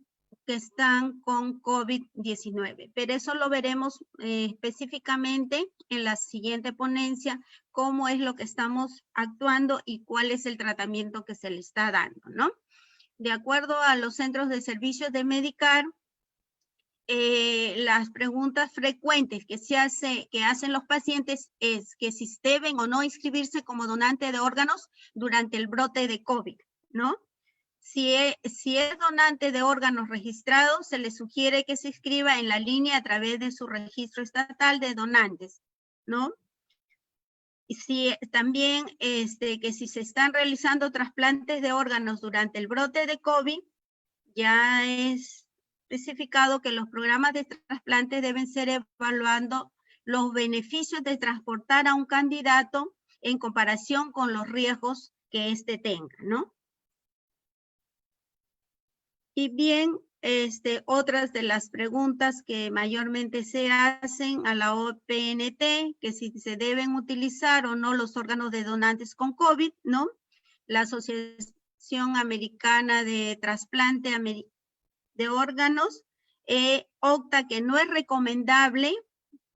Speaker 4: con COVID-19. Pero eso lo veremos específicamente en la siguiente ponencia, cómo es lo que estamos actuando y cuál es el tratamiento que se le está dando, ¿no? De acuerdo a los centros de servicios de Medicare, las preguntas frecuentes que hacen los pacientes es que si deben o no inscribirse como donante de órganos durante el brote de COVID, ¿no? Si es donante de órganos registrado, se le sugiere que se inscriba en la línea a través de su registro estatal de donantes, ¿no? Y si también que si se están realizando trasplantes de órganos durante el brote de COVID, ya es especificado que los programas de trasplante deben ser evaluando los beneficios de transportar a un candidato en comparación con los riesgos que éste tenga, ¿no? Y bien, otras de las preguntas que mayormente se hacen a la OPNT, que si se deben utilizar o no los órganos de donantes con COVID, ¿no? La Asociación Americana de Trasplante de Órganos opta que no es recomendable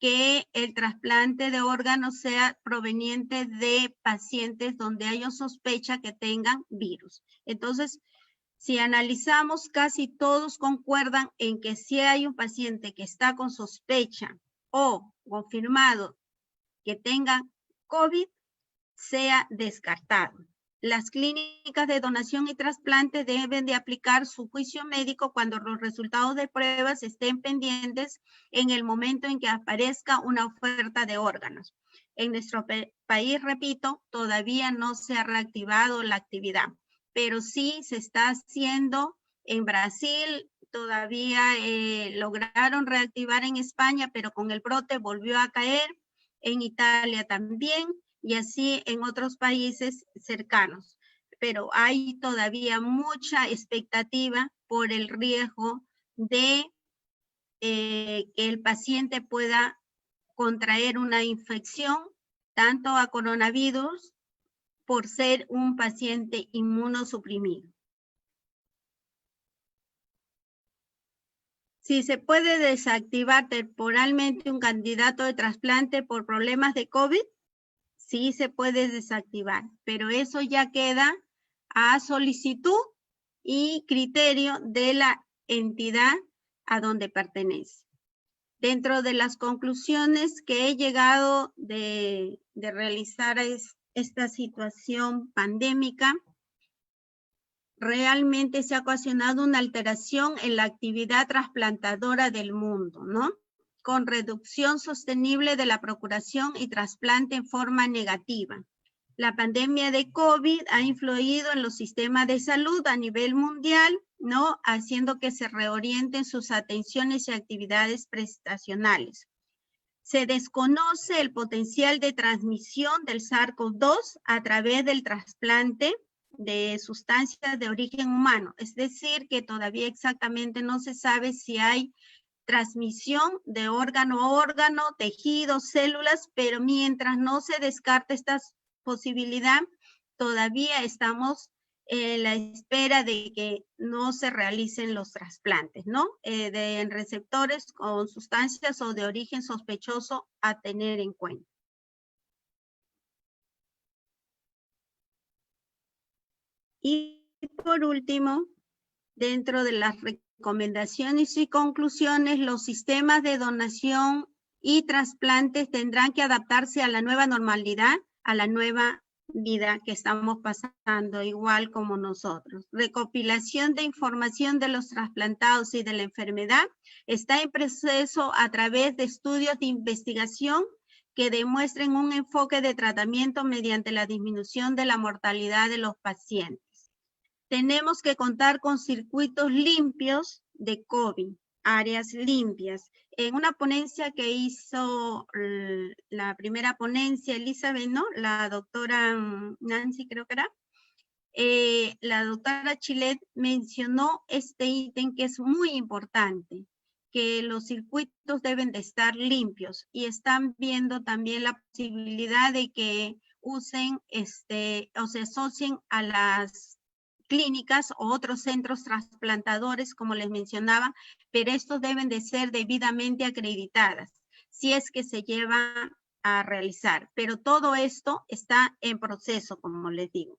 Speaker 4: que el trasplante de órganos sea proveniente de pacientes donde haya sospecha que tengan virus. Entonces, si analizamos, casi todos concuerdan en que si hay un paciente que está con sospecha o confirmado que tenga COVID, sea descartado. Las clínicas de donación y trasplante deben de aplicar su juicio médico cuando los resultados de pruebas estén pendientes en el momento en que aparezca una oferta de órganos. En nuestro país, repito, todavía no se ha reactivado la actividad, pero sí se está haciendo en Brasil, todavía lograron reactivar en España, pero con el brote volvió a caer, en Italia también, y así en otros países cercanos. Pero hay todavía mucha expectativa por el riesgo de que el paciente pueda contraer una infección, tanto a coronavirus, por ser un paciente inmunosuprimido. Si se puede desactivar temporalmente un candidato de trasplante por problemas de COVID, sí se puede desactivar, pero eso ya queda a solicitud y criterio de la entidad a donde pertenece. Dentro de las conclusiones que he llegado de realizar esta situación pandémica, realmente se ha ocasionado una alteración en la actividad trasplantadora del mundo, ¿no? Con reducción sostenible de la procuración y trasplante en forma negativa. La pandemia de COVID ha influido en los sistemas de salud a nivel mundial, ¿no? Haciendo que se reorienten sus atenciones y actividades prestacionales. Se desconoce el potencial de transmisión del SARS-CoV-2 a través del trasplante de sustancias de origen humano. Es decir, que todavía exactamente no se sabe si hay transmisión de órgano a órgano, tejidos, células, pero mientras no se descarte esta posibilidad, todavía estamos en la espera de que no se realicen los trasplantes, ¿no? En receptores con sustancias o de origen sospechoso a tener en cuenta. Y por último, dentro de las recomendaciones y conclusiones, los sistemas de donación y trasplantes tendrán que adaptarse a la nueva normalidad, a la nueva vida que estamos pasando, igual como nosotros. Recopilación de información de los trasplantados y de la enfermedad está en proceso a través de estudios de investigación que demuestren un enfoque de tratamiento mediante la disminución de la mortalidad de los pacientes. Tenemos que contar con circuitos limpios de COVID, áreas limpias. En una ponencia que hizo la primera ponencia, Elizabeth, ¿no? La doctora Nancy, creo que era, la doctora Chilet mencionó este ítem que es muy importante, que los circuitos deben de estar limpios y están viendo también la posibilidad de que usen o se asocien a las clínicas o otros centros trasplantadores, como les mencionaba, pero estos deben de ser debidamente acreditadas, si es que se lleva a realizar. Pero todo esto está en proceso, como les digo.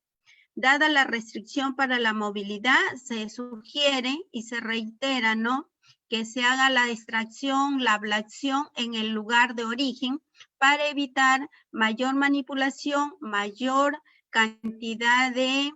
Speaker 4: Dada la restricción para la movilidad, se sugiere y se reitera, ¿no?, que se haga la extracción, la ablación en el lugar de origen para evitar mayor manipulación, mayor cantidad de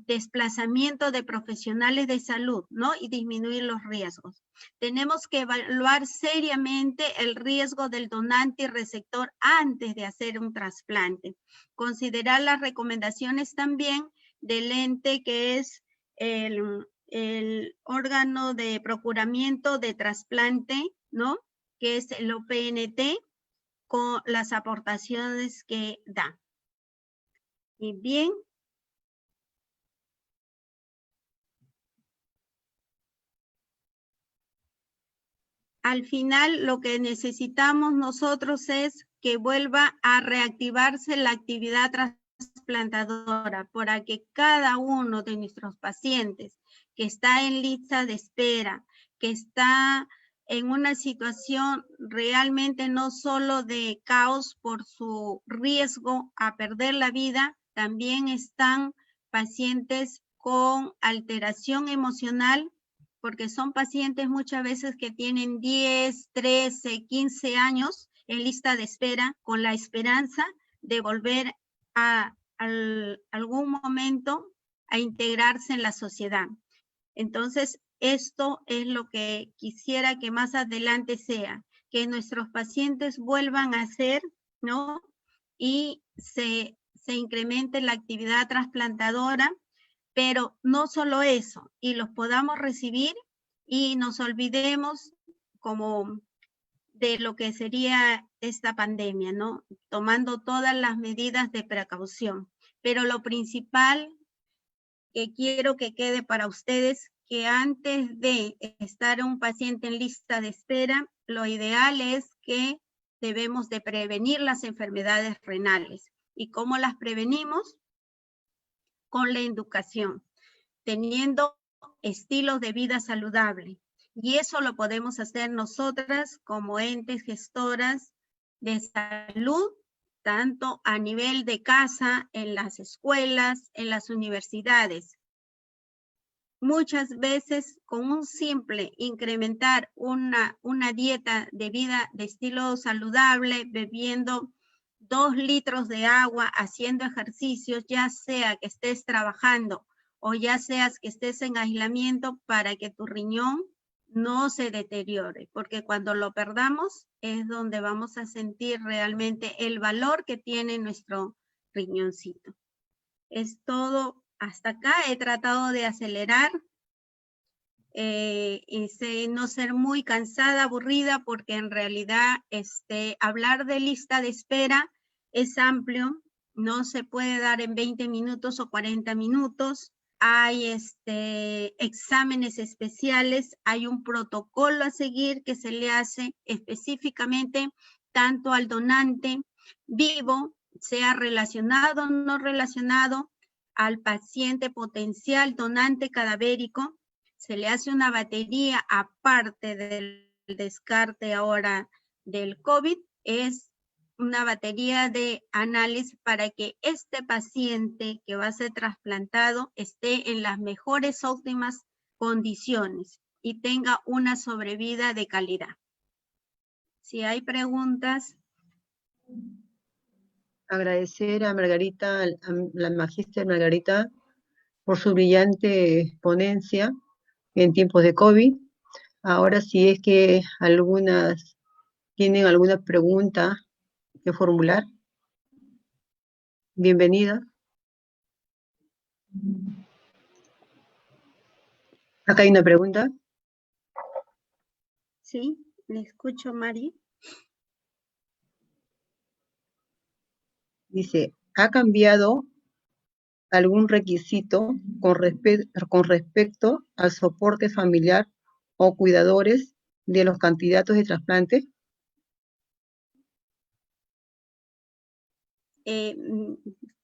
Speaker 4: desplazamiento de profesionales de salud, ¿no? Y disminuir los riesgos. Tenemos que evaluar seriamente el riesgo del donante y receptor antes de hacer un trasplante. Considerar las recomendaciones también del ente que es el órgano de procuramiento de trasplante, ¿no? Que es el OPNT, con las aportaciones que da. Y bien. Al final, lo que necesitamos nosotros es que vuelva a reactivarse la actividad trasplantadora para que cada uno de nuestros pacientes que está en lista de espera, que está en una situación realmente no solo de caos por su riesgo a perder la vida, también están pacientes con alteración emocional, porque son pacientes muchas veces que tienen 10, 13, 15 años en lista de espera con la esperanza de volver a algún momento a integrarse en la sociedad. Entonces, esto es lo que quisiera que más adelante sea, que nuestros pacientes vuelvan a hacer, ¿no? Y se incremente la actividad trasplantadora, pero no solo eso, y los podamos recibir y nos olvidemos como de lo que sería esta pandemia, ¿no? Tomando todas las medidas de precaución. Pero lo principal que quiero que quede para ustedes, que antes de estar un paciente en lista de espera, lo ideal es que debemos de prevenir las enfermedades renales. ¿Y cómo las prevenimos? Con la educación, teniendo estilos de vida saludable, Y eso lo podemos hacer nosotras como entes gestoras de salud, tanto a nivel de casa, en las escuelas, en las universidades. Muchas veces con un simple incrementar una dieta de vida de estilo saludable, bebiendo 2 litros de agua, haciendo ejercicios, ya sea que estés trabajando o ya seas que estés en aislamiento, para que tu riñón no se deteriore, porque cuando lo perdamos es donde vamos a sentir realmente el valor que tiene nuestro riñoncito. Es todo. Hasta acá he tratado de acelerar y no ser muy cansada, aburrida, porque en realidad hablar de lista de espera es amplio, no se puede dar en 20 minutos o 40 minutos. Hay exámenes especiales, hay un protocolo a seguir que se le hace específicamente tanto al donante vivo, sea relacionado o no relacionado, al paciente potencial donante cadavérico. Se le hace una batería aparte del descarte ahora del COVID, es una batería de análisis para que este paciente que va a ser trasplantado esté en las mejores, óptimas condiciones y tenga una sobrevida de calidad. Si hay preguntas.
Speaker 2: Agradecer a Margarita, a la magíster Margarita, por su brillante ponencia en tiempos de COVID. Ahora, si es que algunas tienen alguna pregunta que formular, bienvenida. Acá hay una pregunta.
Speaker 4: Sí, le escucho, Mari.
Speaker 2: Dice, ¿ha cambiado algún requisito con respecto al soporte familiar o cuidadores de los candidatos de trasplante?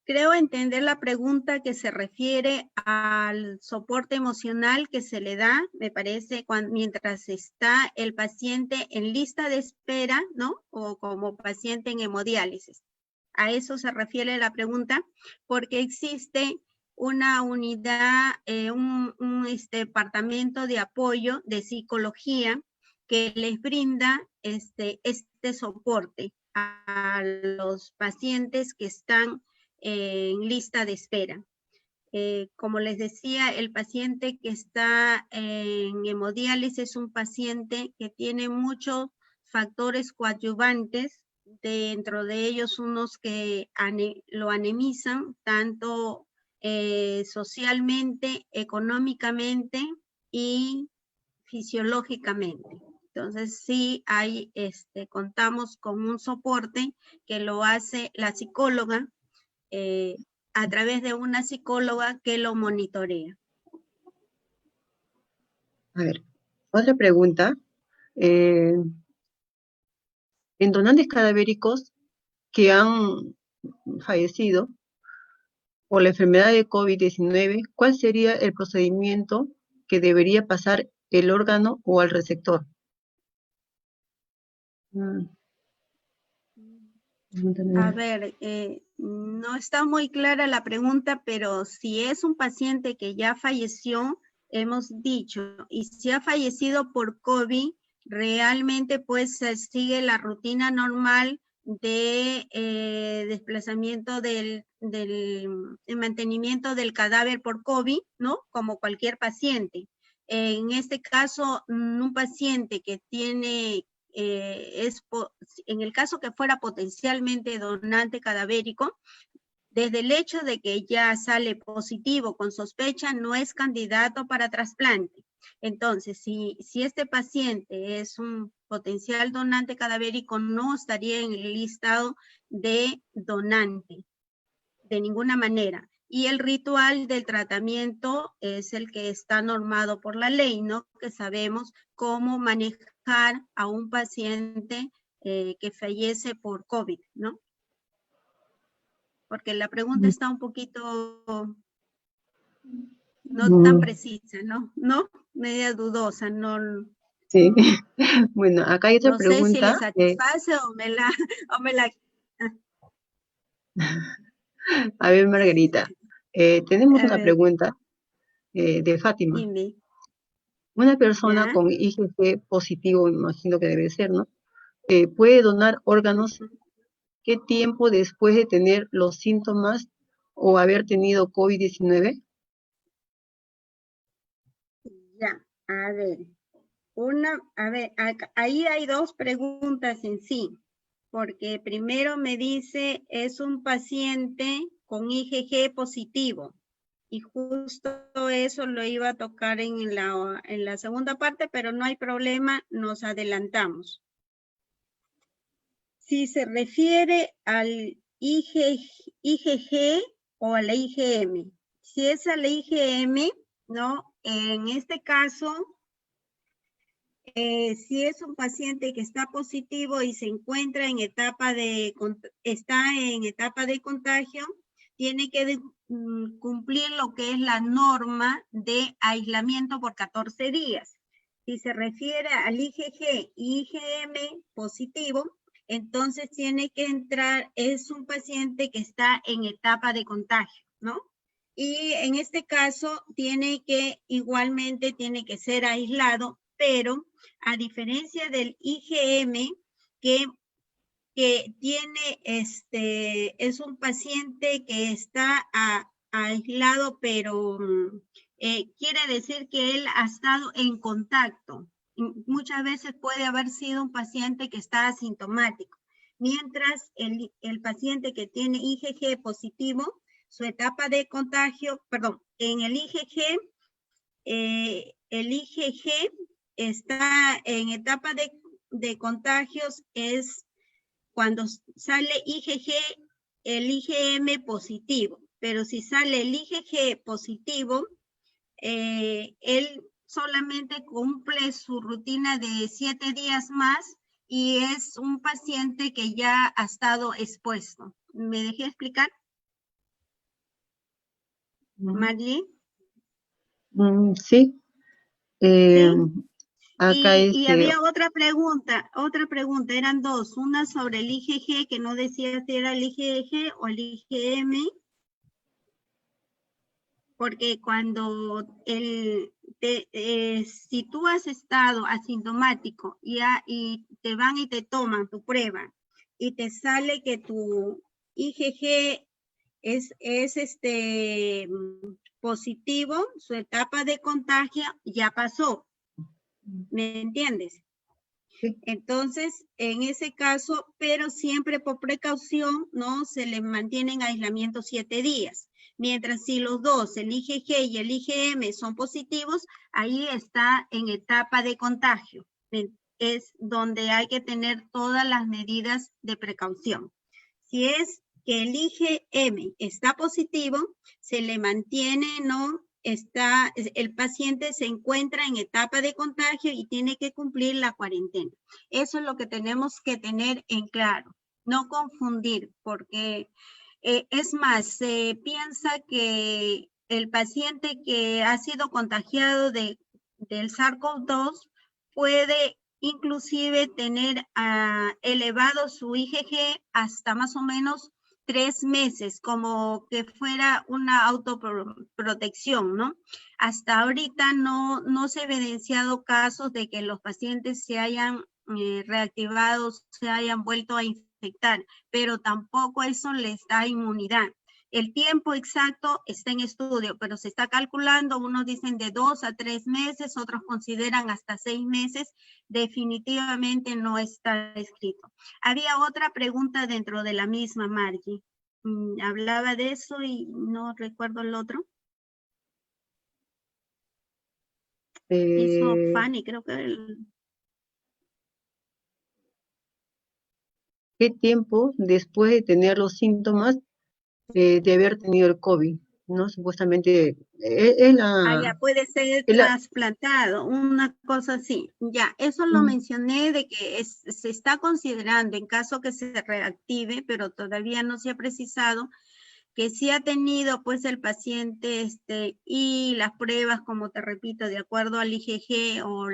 Speaker 4: Creo entender la pregunta que se refiere al soporte emocional que se le da, me parece, mientras está el paciente en lista de espera, ¿no? O como paciente en hemodiálisis. A eso se refiere la pregunta, porque existe una unidad, un departamento de apoyo de psicología que les brinda este soporte a los pacientes que están en lista de espera. Como les decía, el paciente que está en hemodiálisis es un paciente que tiene muchos factores coadyuvantes, dentro de ellos unos que lo anemizan, tanto socialmente, económicamente y fisiológicamente. Entonces sí hay, contamos con un soporte que lo hace la psicóloga a través de una psicóloga que lo monitorea.
Speaker 2: A ver, otra pregunta. En donantes cadavéricos que han fallecido por la enfermedad de COVID-19, ¿cuál sería el procedimiento que debería pasar el órgano o al receptor?
Speaker 4: A ver, no está muy clara la pregunta, pero si es un paciente que ya falleció, hemos dicho, y si ha fallecido por COVID, realmente pues sigue la rutina normal de desplazamiento del mantenimiento del cadáver por COVID, ¿no? Como cualquier paciente. En este caso, un paciente que tiene en el caso que fuera potencialmente donante cadavérico, desde el hecho de que ya sale positivo con sospecha, no es candidato para trasplante. Entonces, si este paciente es un potencial donante cadavérico, no estaría en el listado de donante, de ninguna manera. Y el ritual del tratamiento es el que está normado por la ley, ¿no? Que sabemos cómo manejar a un paciente que fallece por COVID, ¿no? Porque la pregunta está un poquito no tan precisa, ¿no? ¿No? Media dudosa, no.
Speaker 2: Sí. Bueno, acá hay otra
Speaker 4: No sé si le
Speaker 2: pregunta.
Speaker 4: satisface o me la... O me la
Speaker 2: A ver, Margarita, tenemos
Speaker 4: a
Speaker 2: una
Speaker 4: ver,
Speaker 2: pregunta de Fátima.
Speaker 4: dime.
Speaker 2: Una persona
Speaker 4: ¿Ya?
Speaker 2: con IgG positivo, me imagino que debe ser, ¿no? ¿Puede donar órganos? ¿Qué tiempo después de tener los síntomas o haber tenido COVID-19?
Speaker 4: Ya, a ver. Ahí hay dos preguntas en sí, porque primero me dice, es un paciente con IgG positivo, y justo eso lo iba a tocar en la segunda parte, pero no hay problema, nos adelantamos. Si se refiere al IgG o a la IgM, si es a la IgM, ¿no? En este caso, si es un paciente que está positivo y se encuentra en está en etapa de contagio, tiene que cumplir lo que es la norma de aislamiento por 14 días. Si se refiere al IgG y IgM positivo, entonces tiene que entrar, es un paciente que está en etapa de contagio, ¿no? Y en este caso igualmente tiene que ser aislado, pero a diferencia del IgM, que tiene es un paciente que está aislado, pero quiere decir que él ha estado en contacto. Muchas veces puede haber sido un paciente que está asintomático, mientras el paciente que tiene IgG positivo, su etapa de contagio, perdón, en el IgG está en etapa de contagios, es cuando sale IgG, el IgM positivo, pero si sale el IgG positivo, él solamente cumple su rutina de 7 días más y es un paciente que ya ha estado expuesto. ¿Me dejé explicar, Marlene?
Speaker 2: Sí.
Speaker 4: Sí.
Speaker 2: Acá
Speaker 4: Y había otra pregunta, eran dos, una sobre el IgG, que no decía si era el IgG o el IgM, porque cuando si tú has estado asintomático y te van y te toman tu prueba y te sale que tu IgG es positivo, su etapa de contagio ya pasó, ¿me entiendes?
Speaker 2: Sí.
Speaker 4: Entonces, en ese caso, pero siempre por precaución, ¿no? Se les mantiene en aislamiento 7 días. Mientras si los dos, el IgG y el IgM son positivos, ahí está en etapa de contagio. Es donde hay que tener todas las medidas de precaución. Si es que el IgM está positivo, se le mantiene, ¿no? El paciente se encuentra en etapa de contagio y tiene que cumplir la cuarentena. Eso es lo que tenemos que tener en claro, no confundir, porque es más, se piensa que el paciente que ha sido contagiado del SARS-CoV-2 puede inclusive tener elevado su IgG hasta más o menos 3 meses, como que fuera una autoprotección, ¿no? Hasta ahorita no se ha evidenciado casos de que los pacientes se hayan reactivado, se hayan vuelto a infectar, pero tampoco eso les da inmunidad. El tiempo exacto está en estudio, pero se está calculando, unos dicen de 2 a 3 meses, otros consideran hasta 6 meses, definitivamente no está escrito. Había otra pregunta dentro de la misma, Margie. Hablaba de eso y no recuerdo el otro. Hizo Fanny, creo que
Speaker 2: ¿Qué tiempo después de tener los síntomas de haber tenido el COVID? ¿No? Supuestamente
Speaker 4: ya puede ser trasplantado, una cosa así. Ya, eso lo mencioné de que se está considerando en caso que se reactive, pero todavía no se ha precisado que sí ha tenido pues el paciente y las pruebas, como te repito, de acuerdo al IgG o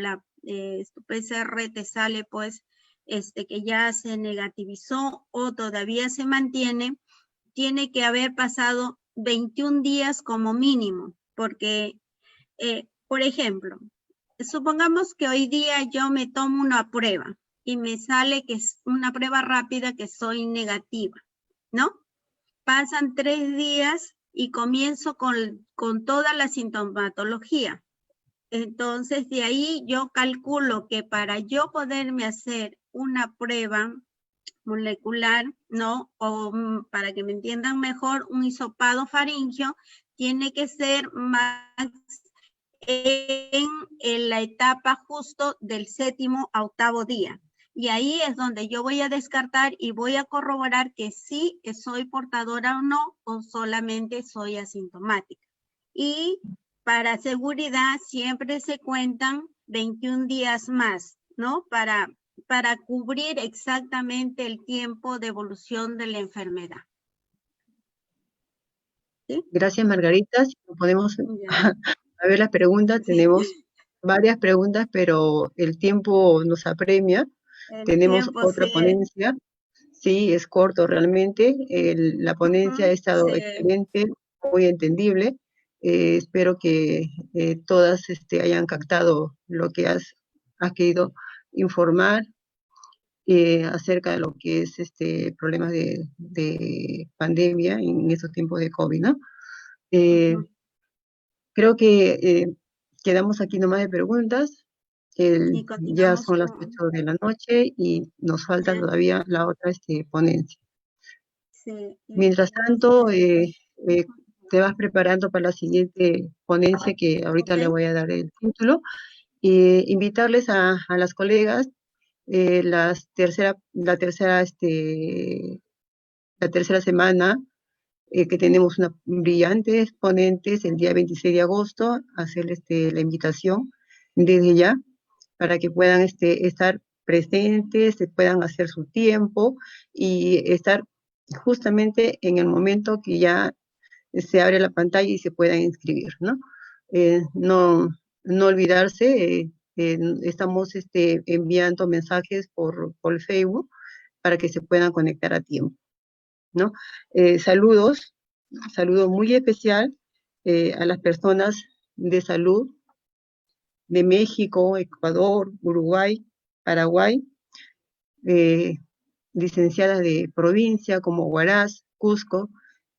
Speaker 4: tu PCR te sale pues que ya se negativizó o todavía se mantiene, tiene que haber pasado 21 días como mínimo, porque, por ejemplo, supongamos que hoy día yo me tomo una prueba y me sale que es una prueba rápida que soy negativa, ¿no? Pasan 3 días y comienzo con toda la sintomatología. Entonces, de ahí yo calculo que para yo poderme hacer una prueba molecular, ¿no? O para que me entiendan mejor, un hisopado faríngeo tiene que ser más en la etapa justo del 7º a 8º día. Y ahí es donde yo voy a descartar y voy a corroborar que sí soy portadora o solamente soy asintomática. Y para seguridad siempre se cuentan 21 días más, ¿no? Para cubrir exactamente el tiempo de evolución de la enfermedad. ¿Sí?
Speaker 2: Gracias, Margarita. Si podemos a ver las preguntas,
Speaker 4: Sí.
Speaker 2: tenemos varias preguntas, pero el tiempo nos apremia. Tenemos otra ponencia. Sí, es corto realmente. La ponencia ha estado excelente, muy entendible. Espero que todas hayan captado lo que has querido informar acerca de lo que es problemas de pandemia en estos tiempos de COVID, ¿no? Creo que quedamos aquí nomás de preguntas. Ya son las 8 de la noche y nos falta todavía la otra ponencia.
Speaker 4: Sí.
Speaker 2: Mientras tanto, te vas preparando para la siguiente ponencia que ahorita le voy a dar el título. Invitarles a las colegas la tercera semana que tenemos una brillante exponentes el día 26 de agosto, hacerles la invitación desde ya para que puedan estar presentes, se puedan hacer su tiempo y estar justamente en el momento que ya se abre la pantalla y se puedan inscribir, ¿no? No olvidarse, estamos enviando mensajes por Facebook para que se puedan conectar a tiempo, ¿no? Saludo muy especial a las personas de salud de México, Ecuador, Uruguay, Paraguay, licenciadas de provincia como Huaraz, Cusco,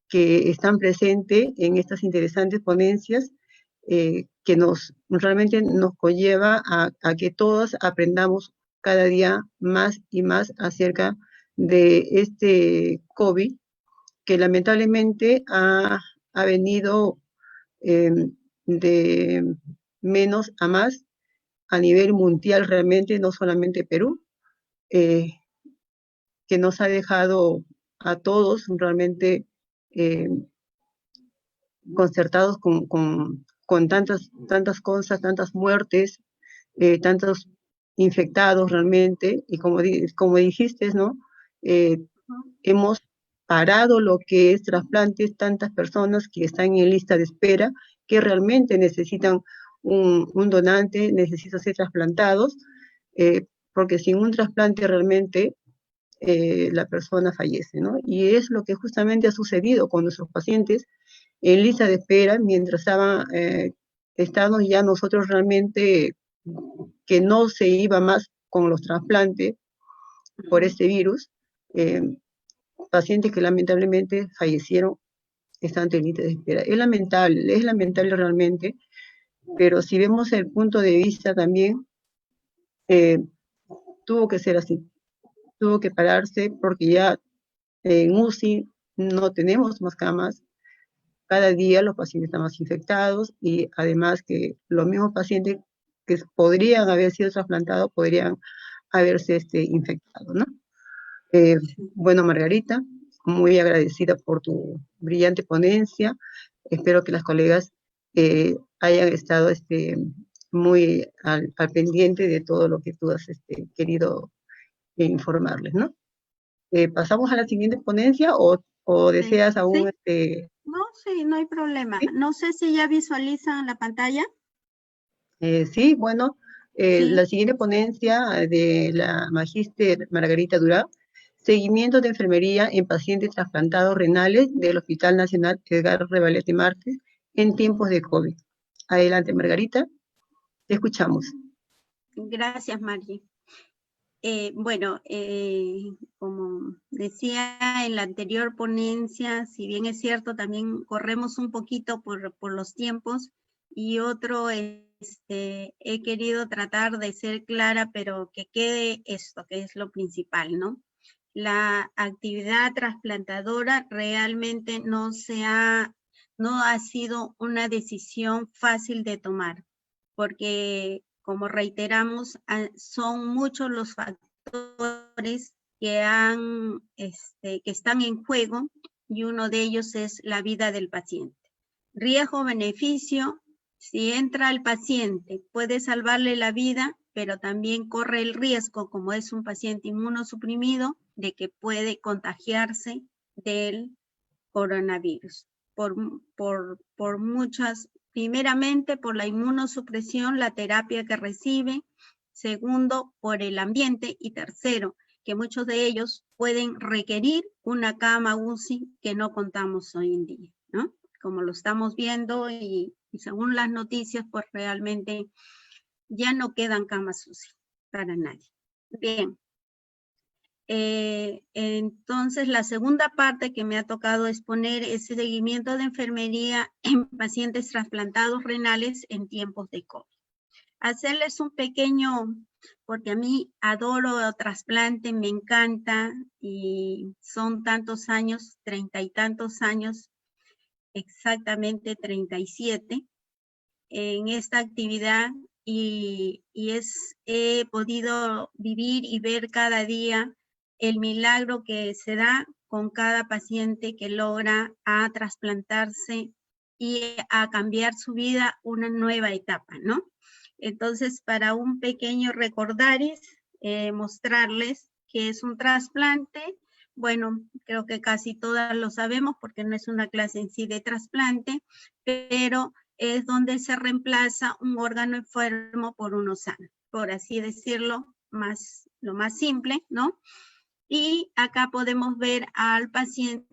Speaker 2: que están presentes en estas interesantes ponencias que realmente nos conlleva a que todos aprendamos cada día más y más acerca de este COVID, que lamentablemente ha venido de menos a más a nivel mundial realmente, no solamente Perú, que nos ha dejado a todos realmente concertados con tantas cosas, tantas muertes, tantos infectados realmente, y como dijiste, ¿no? Hemos parado lo que es trasplantes, tantas personas que están en lista de espera, que realmente necesitan un donante, necesitan ser trasplantados, porque sin un trasplante realmente la persona fallece, ¿no? Y es lo que justamente ha sucedido con nuestros pacientes en lista de espera, mientras estábamos ya nosotros realmente que no se iba más con los trasplantes por este virus, pacientes que lamentablemente fallecieron estando en lista de espera. Es lamentable realmente, pero si vemos el punto de vista también, tuvo que ser así, tuvo que pararse porque ya en UCI no tenemos más camas, cada día los pacientes están más infectados y además que los mismos pacientes que podrían haber sido trasplantados podrían haberse infectado, ¿no? Bueno, Margarita, muy agradecida por tu brillante ponencia. Espero que las colegas hayan estado muy al pendiente de todo lo que tú has querido informarles, ¿no? ¿Pasamos a la siguiente ponencia o deseas aún?
Speaker 4: No, sí, no hay problema. ¿Sí? No sé si ya visualizan la pantalla.
Speaker 2: Sí, bueno,
Speaker 4: Sí.
Speaker 2: La siguiente ponencia de la magíster Margarita Durá, seguimiento de enfermería en pacientes trasplantados renales del Hospital Nacional Edgar Revalete Márquez en tiempos de COVID. Adelante, Margarita, te escuchamos.
Speaker 4: Gracias, Margie. Bueno, como decía en la anterior ponencia, si bien es cierto, también corremos un poquito por los tiempos, y otro, he querido tratar de ser clara, pero que quede esto, que es lo principal, ¿no? La actividad trasplantadora realmente no ha sido una decisión fácil de tomar, porque como reiteramos, son muchos los factores que están en juego, y uno de ellos es la vida del paciente. Riesgo-beneficio: si entra el paciente, puede salvarle la vida, pero también corre el riesgo, como es un paciente inmunosuprimido, de que puede contagiarse del coronavirus. Por muchas, primeramente por la inmunosupresión, la terapia que recibe; segundo, por el ambiente; y tercero, que muchos de ellos pueden requerir una cama UCI que no contamos hoy en día, ¿no? Como lo estamos viendo, y según las noticias, pues realmente ya no quedan camas UCI para nadie. Bien. Entonces, la segunda parte que me ha tocado exponer es el seguimiento de enfermería en pacientes trasplantados renales en tiempos de COVID. Hacerles un pequeño, porque a mí adoro el trasplante, me encanta, y son tantos años, 30 y tantos años, exactamente 37, en esta actividad, y he podido vivir y ver cada día el milagro que se da con cada paciente que logra a trasplantarse y a cambiar su vida, una nueva etapa, ¿no? Entonces, para un pequeño recordaris, mostrarles qué es un trasplante. Bueno, creo que casi todas lo sabemos, porque no es una clase en sí de trasplante, pero es donde se reemplaza un órgano enfermo por uno sano, por así decirlo, lo más simple, ¿no? Y acá podemos ver al paciente,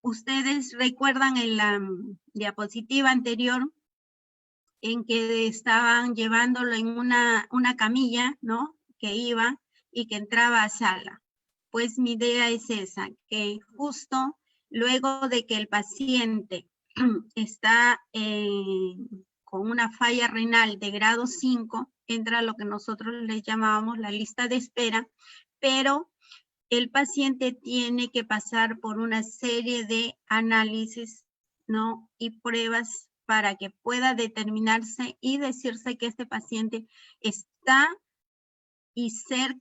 Speaker 4: ustedes recuerdan en la diapositiva anterior en que estaban llevándolo en una camilla, ¿no? Que iba y que entraba a sala. Pues mi idea es esa, que justo luego de que el paciente está con una falla renal de grado 5, entra lo que nosotros le llamábamos la lista de espera, pero el paciente tiene que pasar por una serie de análisis, ¿no? Y pruebas para que pueda determinarse y decirse que este paciente está y ser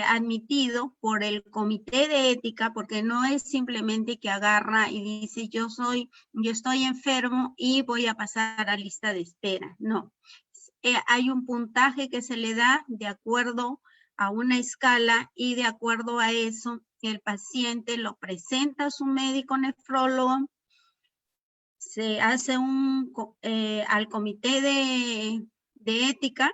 Speaker 4: admitido por el comité de ética, porque no es simplemente que agarra y dice yo estoy enfermo y voy a pasar a lista de espera. No, hay un puntaje que se le da de acuerdo a una escala, y de acuerdo a eso el paciente lo presenta a su médico nefrólogo, se hace al comité de ética,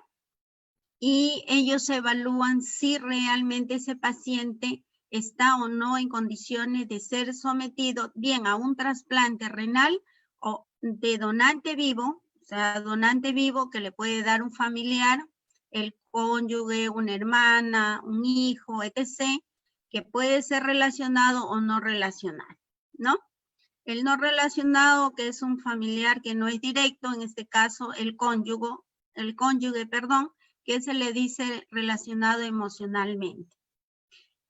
Speaker 4: y ellos evalúan si realmente ese paciente está o no en condiciones de ser sometido bien a un trasplante renal o de donante vivo, o sea, donante vivo que le puede dar un familiar, el cónyuge, una hermana, un hijo, etc., que puede ser relacionado o no relacionado, ¿no? El no relacionado, que es un familiar que no es directo, en este caso el cónyuge, que se le dice relacionado emocionalmente.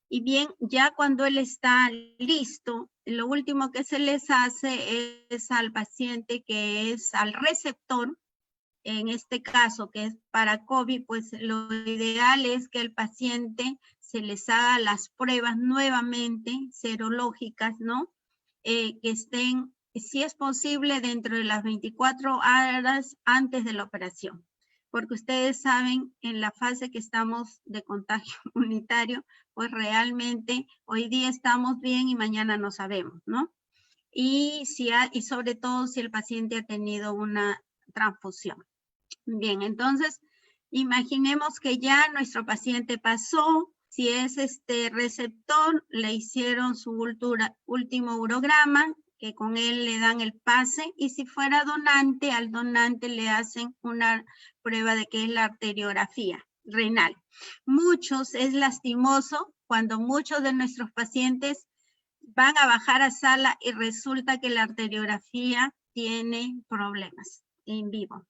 Speaker 4: Y bien, ya cuando él está listo, lo último que se les hace es al paciente, que es al receptor, en este caso que es para COVID, pues lo ideal es que el paciente se les haga las pruebas nuevamente serológicas, ¿no? Que estén, si es posible, dentro de las 24 horas antes de la operación. Porque ustedes saben, en la fase que estamos de contagio comunitario, pues realmente hoy día estamos bien y mañana no sabemos, ¿no? Y sobre todo si el paciente ha tenido una transfusión. Bien, entonces, imaginemos que ya nuestro paciente pasó. Si es receptor, le hicieron su último urograma, que con él le dan el pase, y si fuera donante, al donante le hacen una prueba de que es la arteriografía renal. Es lastimoso cuando muchos de nuestros pacientes van a bajar a sala y resulta que la arteriografía tiene problemas en vivo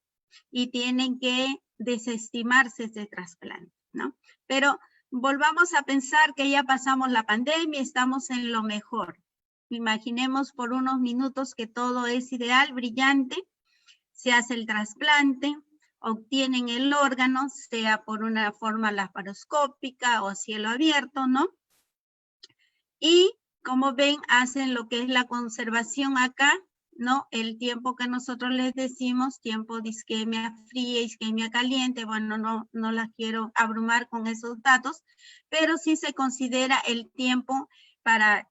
Speaker 4: y tienen que desestimarse ese trasplante, ¿no? Pero volvamos a pensar que ya pasamos la pandemia, estamos en lo mejor. Imaginemos por unos minutos que todo es ideal, brillante, se hace el trasplante, obtienen el órgano, sea por una forma laparoscópica o a cielo abierto, ¿no? Y como ven, hacen lo que es la conservación acá, ¿no? El tiempo que nosotros les decimos, tiempo de isquemia fría, isquemia caliente, bueno, no las quiero abrumar con esos datos, pero sí se considera el tiempo, para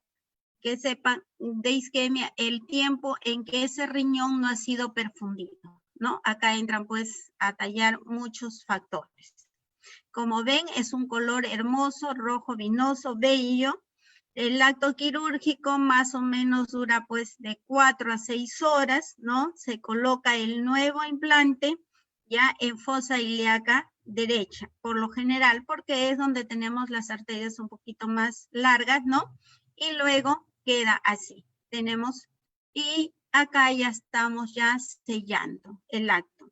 Speaker 4: que sepan, de isquemia, el tiempo en que ese riñón no ha sido perfundido, ¿no? Acá entran pues a tallar muchos factores. Como ven, es un color hermoso, rojo vinoso, bello. El acto quirúrgico más o menos dura pues de 4 a 6 horas, ¿no? Se coloca el nuevo implante ya en fosa ilíaca derecha, por lo general, porque es donde tenemos las arterias un poquito más largas, ¿no? Y luego queda así. Tenemos, y acá ya estamos ya sellando el acto.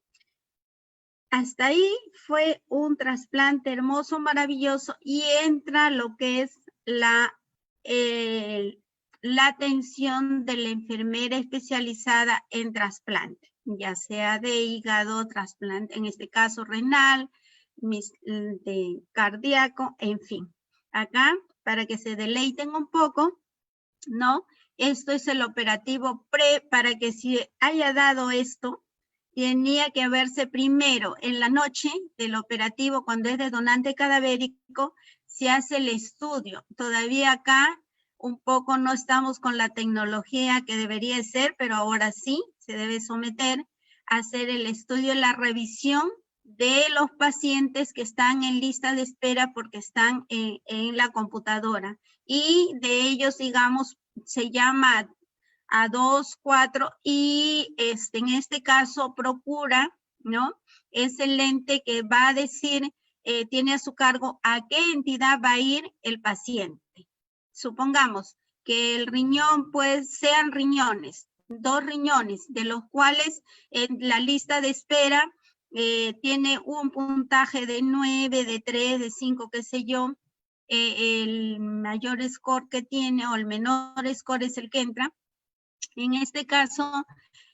Speaker 4: Hasta ahí fue un trasplante hermoso, maravilloso, y entra lo que es la atención de la enfermera especializada en trasplante, ya sea de hígado, trasplante, en este caso renal, de cardíaco, en fin. Acá, para que se deleiten un poco, ¿no? Esto es el operativo para que si haya dado esto, tenía que verse primero en la noche del operativo, cuando es de donante cadavérico, se hace el estudio. Todavía acá un poco no estamos con la tecnología que debería ser, pero ahora sí se debe someter a hacer el estudio, la revisión de los pacientes que están en lista de espera porque están en la computadora. Y de ellos, digamos, se llama a 2, 4 y en este caso procura, ¿no? Es el ente que va a decir, tiene a su cargo a qué entidad va a ir el paciente. Supongamos que el riñón, pues, sean riñones, 2 riñones, de los cuales en la lista de espera tiene un puntaje de 9, de 3, de 5, qué sé yo. El mayor score que tiene o el menor score es el que entra. En este caso,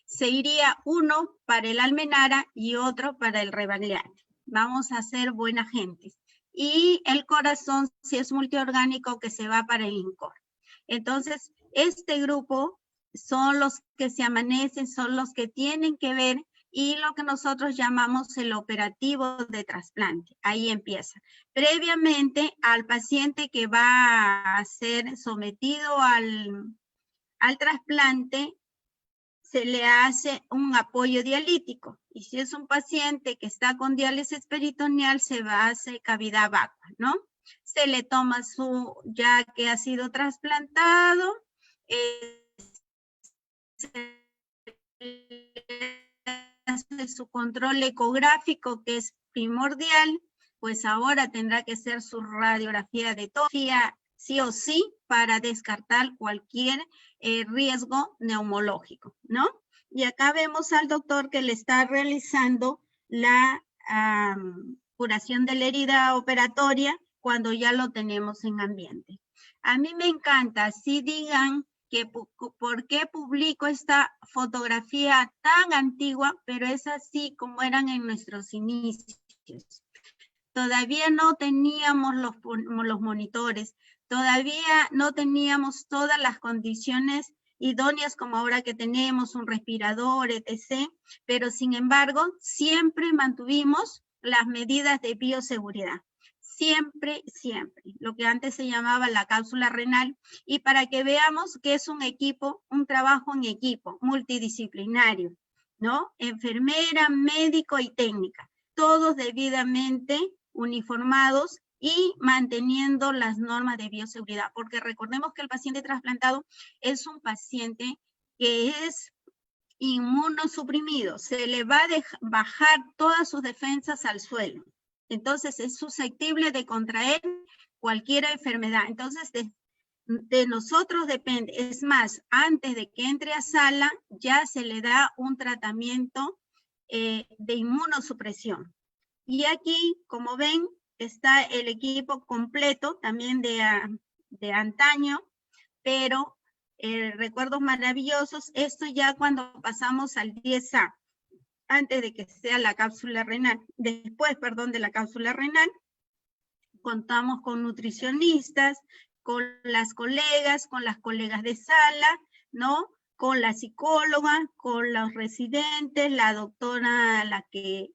Speaker 4: se iría uno para el Almenara y otro para el Rebagliati. Vamos a ser buena gente. Y el corazón, si es multiorgánico, que se va para el INCOR. Entonces, este grupo son los que se amanecen, son los que tienen que ver y lo que nosotros llamamos el operativo de trasplante. Ahí empieza. Previamente al paciente que va a ser sometido al trasplante, se le hace un apoyo dialítico. Y si es un paciente que está con diálisis peritoneal, se va a hacer cavidad vacua, ¿no? Se le toma ya que ha sido trasplantado, hace su control ecográfico, que es primordial, pues ahora tendrá que hacer su radiografía de tomografía, sí o sí, para descartar cualquier riesgo neumológico, ¿no? Y acá vemos al doctor que le está realizando la curación de la herida operatoria cuando ya lo tenemos en ambiente. A mí me encanta, si digan que por qué publico esta fotografía tan antigua, pero es así como eran en nuestros inicios. Todavía no teníamos los monitores, todavía no teníamos todas las condiciones idóneas como ahora que tenemos un respirador, etc. Pero sin embargo, siempre mantuvimos las medidas de bioseguridad. Siempre, siempre. Lo que antes se llamaba la cápsula renal. Y para que veamos que es un equipo, un trabajo en equipo, multidisciplinario. ¿no? Enfermera, médico y técnica, todos debidamente uniformados y manteniendo las normas de bioseguridad, porque recordemos que el paciente trasplantado es un paciente que es inmunosuprimido, se le va a bajar todas sus defensas al suelo, entonces es susceptible de contraer cualquier enfermedad. Entonces de nosotros depende, es más, antes de que entre a sala ya se le da un tratamiento de inmunosupresión. Y aquí, como ven, está el equipo completo, también de antaño, pero recuerdos maravillosos. Esto ya cuando pasamos al 10A, antes de que sea la cápsula renal, después, perdón, de la cápsula renal, contamos con nutricionistas, con las colegas de sala, ¿no? Con la psicóloga, con los residentes, la doctora, la que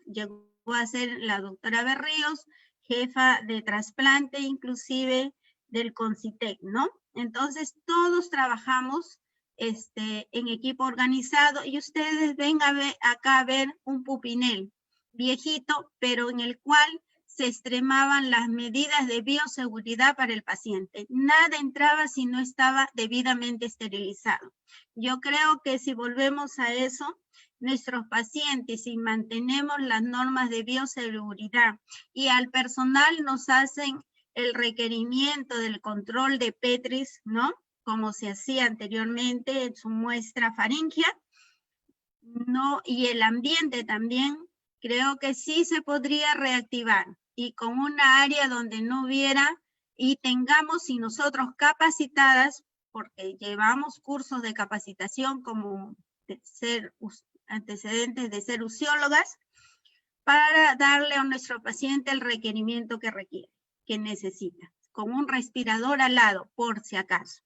Speaker 4: llegó a ser la doctora Berríos, jefa de trasplante, inclusive del CONCITEC, ¿no? Entonces, todos trabajamos en equipo organizado y ustedes ven acá a ver un pupinel viejito, pero en el cual se extremaban las medidas de bioseguridad para el paciente. Nada entraba si no estaba debidamente esterilizado. Yo creo que si volvemos a eso, nuestros pacientes, si mantenemos las normas de bioseguridad y al personal nos hacen el requerimiento del control de Petris, ¿no? Como se hacía anteriormente en su muestra faríngea, ¿no? Y el ambiente también, creo que sí se podría reactivar y con una área donde no hubiera y tengamos y nosotros capacitadas, porque llevamos cursos de capacitación como antecedentes de ser usiólogas, para darle a nuestro paciente el requerimiento que requiere, que necesita, con un respirador al lado, por si acaso.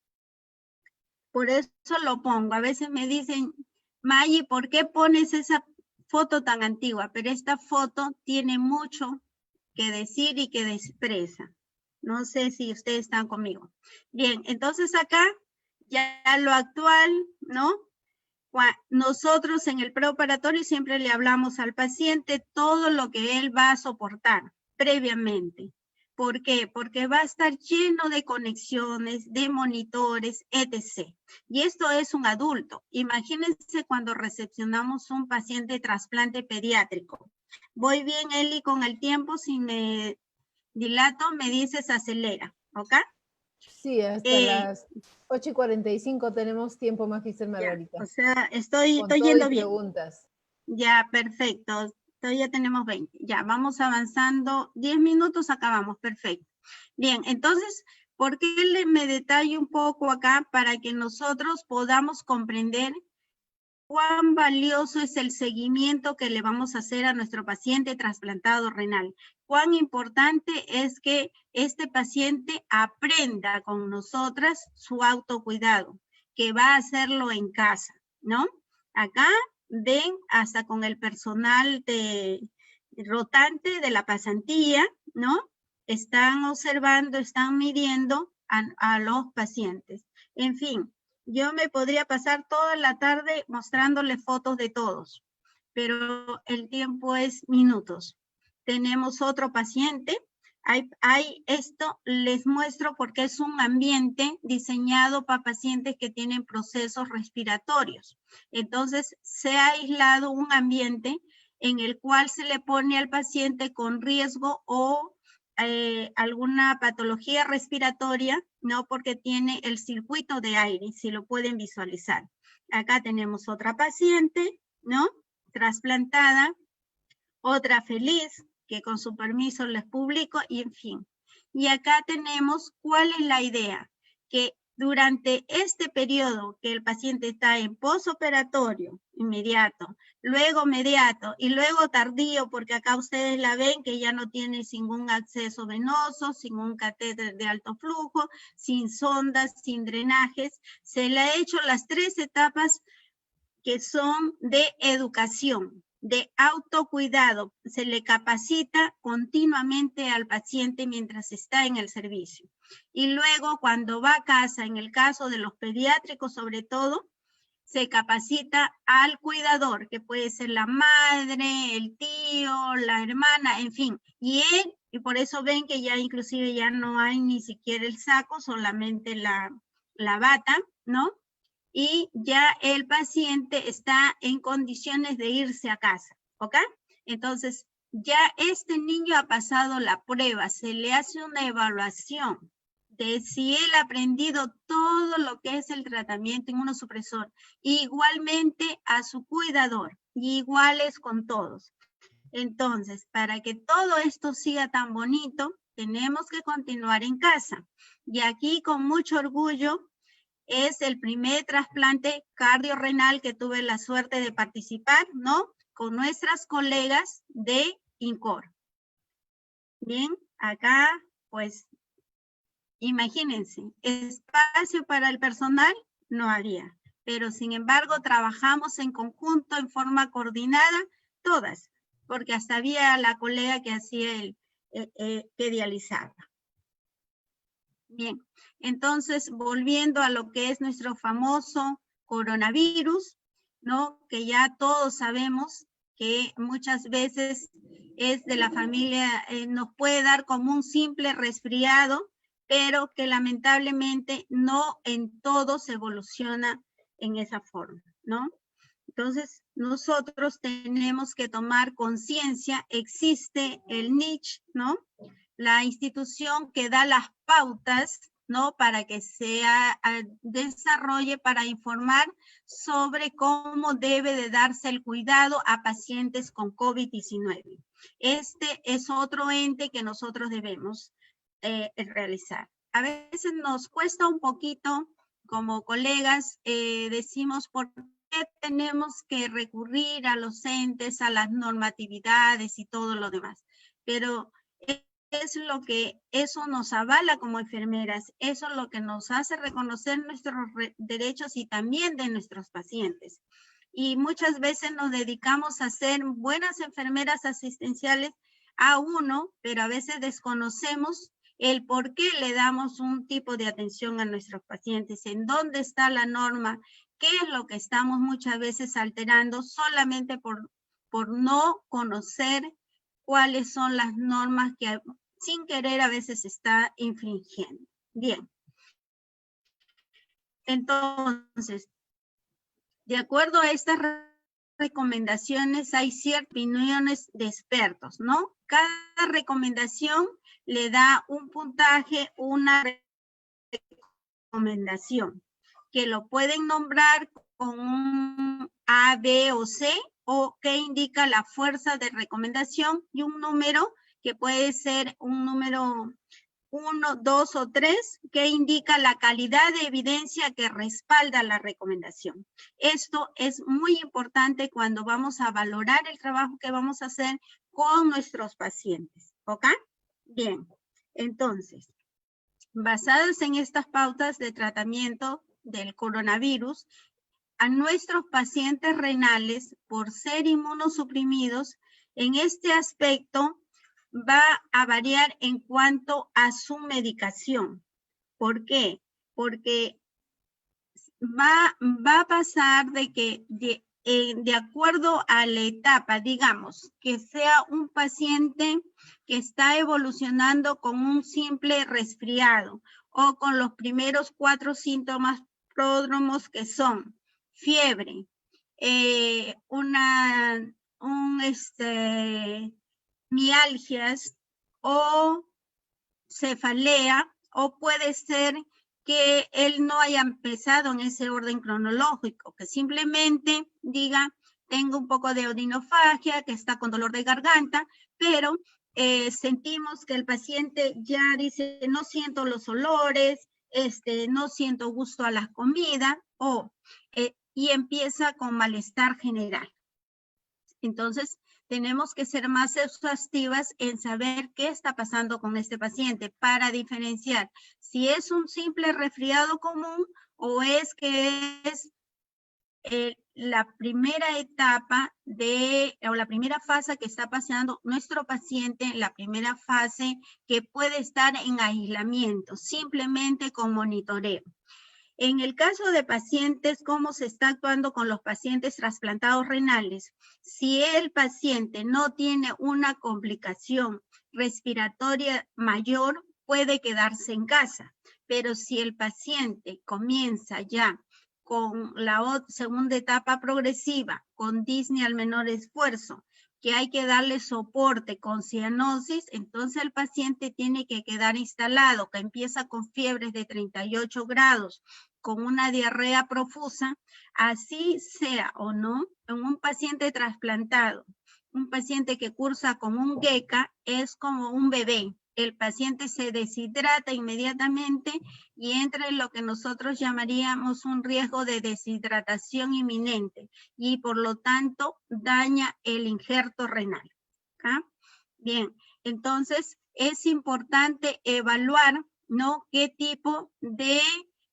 Speaker 4: Por eso lo pongo. A veces me dicen, Maggie, ¿por qué pones esa foto tan antigua? Pero esta foto tiene mucho que decir y que expresa. No sé si ustedes están conmigo. Bien, entonces acá ya lo actual, ¿no? Nosotros en el preoperatorio siempre le hablamos al paciente todo lo que él va a soportar previamente. ¿Por qué? Porque va a estar lleno de conexiones, de monitores, etc. Y esto es un adulto. Imagínense cuando recepcionamos un paciente de trasplante pediátrico. Voy bien, Eli, con el tiempo. Si me dilato, me dices acelera, ¿ok?
Speaker 5: Sí, hasta las 8:45 tenemos tiempo, Magíster Margarita.
Speaker 4: Ya, o sea, estoy yendo bien. Preguntas. Ya, perfecto. Ya tenemos 20. Ya, vamos avanzando. 10 minutos, acabamos. Perfecto. Bien, entonces, ¿por qué me detallo un poco acá? Para que nosotros podamos comprender cuán valioso es el seguimiento que le vamos a hacer a nuestro paciente trasplantado renal. Cuán importante es que este paciente aprenda con nosotras su autocuidado, que va a hacerlo en casa, ¿no? Acá ven hasta con el personal rotante de la pasantía, ¿no? Están observando, están midiendo a los pacientes. En fin, yo me podría pasar toda la tarde mostrándole fotos de todos, pero el tiempo es minutos. Tenemos otro paciente. Esto les muestro porque es un ambiente diseñado para pacientes que tienen procesos respiratorios. Entonces, se ha aislado un ambiente en el cual se le pone al paciente con riesgo o alguna patología respiratoria, ¿no? Porque tiene el circuito de aire, si lo pueden visualizar. Acá tenemos otra paciente, ¿no? Trasplantada, otra feliz, que con su permiso les publico, y en fin. Y acá tenemos cuál es la idea, que durante este periodo que el paciente está en posoperatorio, inmediato, luego mediato y luego tardío, porque acá ustedes la ven que ya no tiene ningún acceso venoso, sin un catéter de alto flujo, sin sondas, sin drenajes, se le ha hecho las 3 etapas que son de educación, de autocuidado. Se le capacita continuamente al paciente mientras está en el servicio. Y luego cuando va a casa, en el caso de los pediátricos sobre todo, se capacita al cuidador, que puede ser la madre, el tío, la hermana, en fin. Y por eso ven que ya inclusive ya no hay ni siquiera el saco, solamente la bata, ¿no? Y ya el paciente está en condiciones de irse a casa, ¿ok? Entonces, ya este niño ha pasado la prueba, se le hace una evaluación de si él ha aprendido todo lo que es el tratamiento inmunosupresor, igualmente a su cuidador, y iguales con todos. Entonces, para que todo esto siga tan bonito, tenemos que continuar en casa. Y aquí con mucho orgullo, es el primer trasplante cardiorrenal que tuve la suerte de participar, ¿no? Con nuestras colegas de INCOR. Bien, acá, pues, imagínense, espacio para el personal no había, pero sin embargo trabajamos en conjunto, en forma coordinada, todas, porque hasta había la colega que hacía que dializaba. Bien, entonces volviendo a lo que es nuestro famoso coronavirus, ¿no? Que ya todos sabemos que muchas veces es de la familia, nos puede dar como un simple resfriado, pero que lamentablemente no en todos evoluciona en esa forma, ¿no? Entonces, nosotros tenemos que tomar conciencia, existe el NICH, ¿no? La institución que da las pautas, ¿no? Para que se desarrolle, para informar sobre cómo debe de darse el cuidado a pacientes con COVID-19. Este es otro ente que nosotros debemos realizar. A veces nos cuesta un poquito, como colegas, decimos por qué tenemos que recurrir a los entes, a las normatividades y todo lo demás. Pero es lo que eso nos avala como enfermeras, eso es lo que nos hace reconocer nuestros derechos y también de nuestros pacientes. Y muchas veces nos dedicamos a ser buenas enfermeras asistenciales a uno, pero a veces desconocemos el por qué le damos un tipo de atención a nuestros pacientes, en dónde está la norma, qué es lo que estamos muchas veces alterando solamente por no conocer cuáles son las normas que sin querer a veces se está infringiendo. Bien. Entonces, de acuerdo a estas recomendaciones, hay ciertas opiniones de expertos, ¿no? Cada recomendación le da un puntaje, una recomendación, que lo pueden nombrar con un A, B o C, o que indica la fuerza de recomendación, y un número que puede ser un número 1, 2 o 3, que indica la calidad de evidencia que respalda la recomendación. Esto es muy importante cuando vamos a valorar el trabajo que vamos a hacer con nuestros pacientes, ¿ok? Bien, entonces, basadas en estas pautas de tratamiento del coronavirus, a nuestros pacientes renales, por ser inmunosuprimidos, en este aspecto va a variar en cuanto a su medicación. ¿Por qué? Porque va a pasar de que de acuerdo a la etapa, digamos, que sea un paciente que está evolucionando con un simple resfriado o con los primeros 4 síntomas pródromos que son fiebre, mialgias o cefalea, o puede ser que él no haya empezado en ese orden cronológico, que simplemente diga, tengo un poco de odinofagia, que está con dolor de garganta, pero sentimos que el paciente ya dice, no siento los olores, no siento gusto a la comida, y empieza con malestar general. Entonces, tenemos que ser más exhaustivas en saber qué está pasando con este paciente para diferenciar si es un simple resfriado común o es que es la primera etapa o la primera fase que está pasando nuestro paciente, la primera fase que puede estar en aislamiento, simplemente con monitoreo. En el caso de pacientes, ¿cómo se está actuando con los pacientes trasplantados renales? Si el paciente no tiene una complicación respiratoria mayor, puede quedarse en casa. Pero si el paciente comienza ya con la segunda etapa progresiva, con disnea al menor esfuerzo, que hay que darle soporte con cianosis, entonces el paciente tiene que quedar instalado, que empieza con fiebres de 38 grados, con una diarrea profusa, así sea o no, en un paciente trasplantado, un paciente que cursa con un GECA es como un bebé. El paciente se deshidrata inmediatamente y entra en lo que nosotros llamaríamos un riesgo de deshidratación inminente y por lo tanto daña el injerto renal. ¿Ah? Bien, entonces es importante evaluar, ¿no?, qué tipo de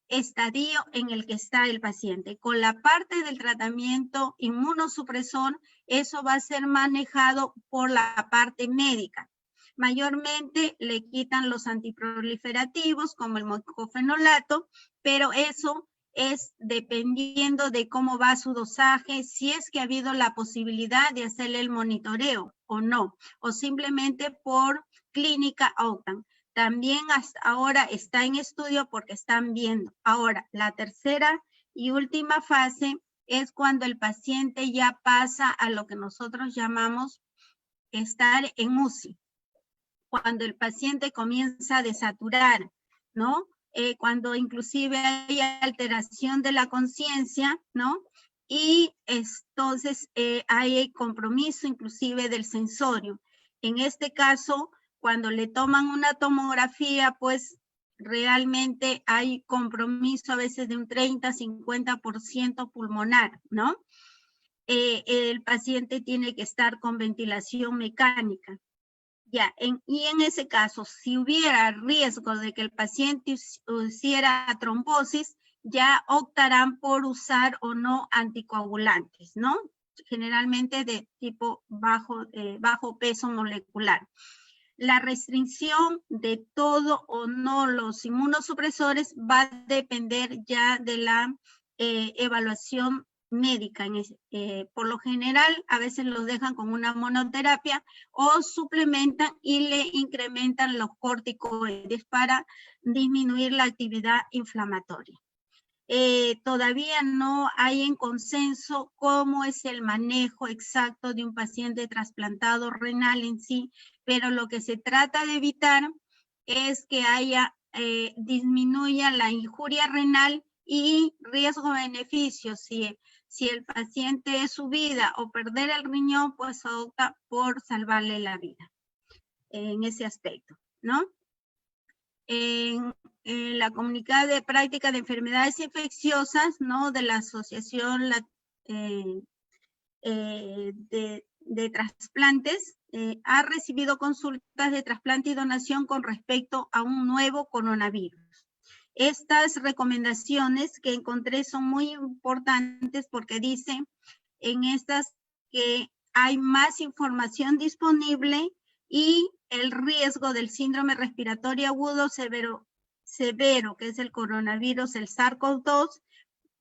Speaker 4: estadio en el que está el paciente. Con la parte del tratamiento inmunosupresor, eso va a ser manejado por la parte médica. Mayormente le quitan los antiproliferativos como el mecofenolato, pero eso es dependiendo de cómo va su dosaje, si es que ha habido la posibilidad de hacerle el monitoreo o no, o simplemente por clínica OCTAN. También hasta ahora está en estudio porque están viendo. Ahora, la tercera y última fase es cuando el paciente ya pasa a lo que nosotros llamamos estar en UCI. Cuando el paciente comienza a desaturar, ¿no? Cuando inclusive hay alteración de la conciencia, ¿no? Y entonces hay compromiso inclusive del sensorio. En este caso, cuando le toman una tomografía, pues realmente hay compromiso a veces de un 30-50% pulmonar, ¿no? El paciente tiene que estar con ventilación mecánica. Ya, y en ese caso, si hubiera riesgo de que el paciente hiciera trombosis, ya optarán por usar o no anticoagulantes, ¿no? Generalmente de tipo bajo peso molecular. La restricción de todo o no los inmunosupresores va a depender ya de la evaluación médica. Por lo general, a veces los dejan con una monoterapia o suplementan y le incrementan los corticoides para disminuir la actividad inflamatoria. Todavía no hay en consenso cómo es el manejo exacto de un paciente trasplantado renal en sí, pero lo que se trata de evitar es que disminuya la injuria renal y riesgo-beneficio. Si el paciente es su vida o perder el riñón, pues opta por salvarle la vida en ese aspecto, ¿no? En la comunidad de práctica de enfermedades infecciosas, ¿no?, de la Asociación de Trasplantes, ha recibido consultas de trasplante y donación con respecto a un nuevo coronavirus. Estas recomendaciones que encontré son muy importantes porque dicen en estas que hay más información disponible y el riesgo del síndrome respiratorio agudo severo, que es el coronavirus, el SARS-CoV-2,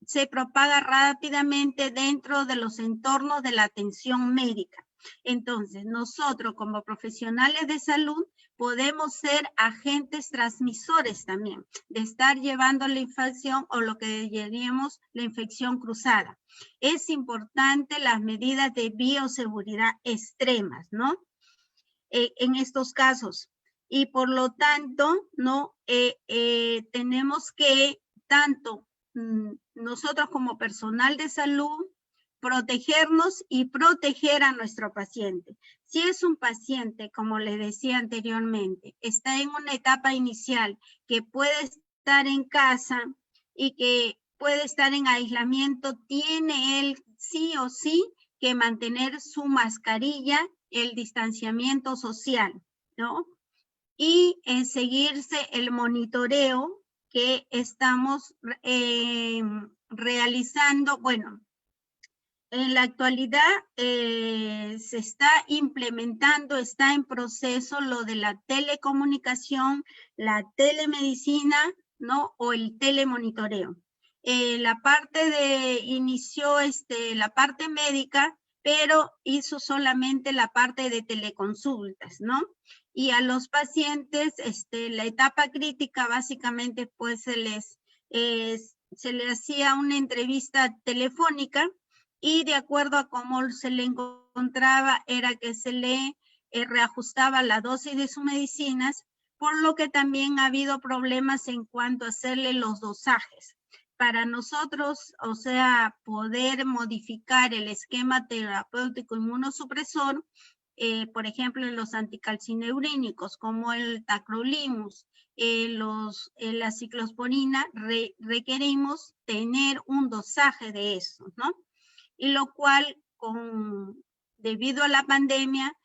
Speaker 4: se propaga rápidamente dentro de los entornos de la atención médica. Entonces, nosotros como profesionales de salud podemos ser agentes transmisores también, de estar llevando la infección o lo que llamaríamos la infección cruzada. Es importante las medidas de bioseguridad extremas, ¿no? En estos casos. Y por lo tanto, ¿no? Tenemos que tanto nosotros como personal de salud protegernos y proteger a nuestro paciente. Si es un paciente, como les decía anteriormente, está en una etapa inicial que puede estar en casa y que puede estar en aislamiento, tiene él sí o sí que mantener su mascarilla, el distanciamiento social, ¿no? Y seguirse el monitoreo que estamos realizando. Bueno, en la actualidad se está implementando, está en proceso lo de la telecomunicación, la telemedicina, ¿no? O el telemonitoreo. inició la parte médica, pero hizo solamente la parte de teleconsultas, ¿no? Y a los pacientes, la etapa crítica básicamente pues se le hacía una entrevista telefónica y de acuerdo a cómo se le encontraba era que se le reajustaba la dosis de sus medicinas, por lo que también ha habido problemas en cuanto a hacerle los dosajes. Para nosotros, o sea, poder modificar el esquema terapéutico inmunosupresor, por ejemplo, en los anticalcineurínicos, como el tacrolimus, la ciclosporina, requerimos tener un dosaje de eso, ¿no? Y lo cual, debido a la pandemia,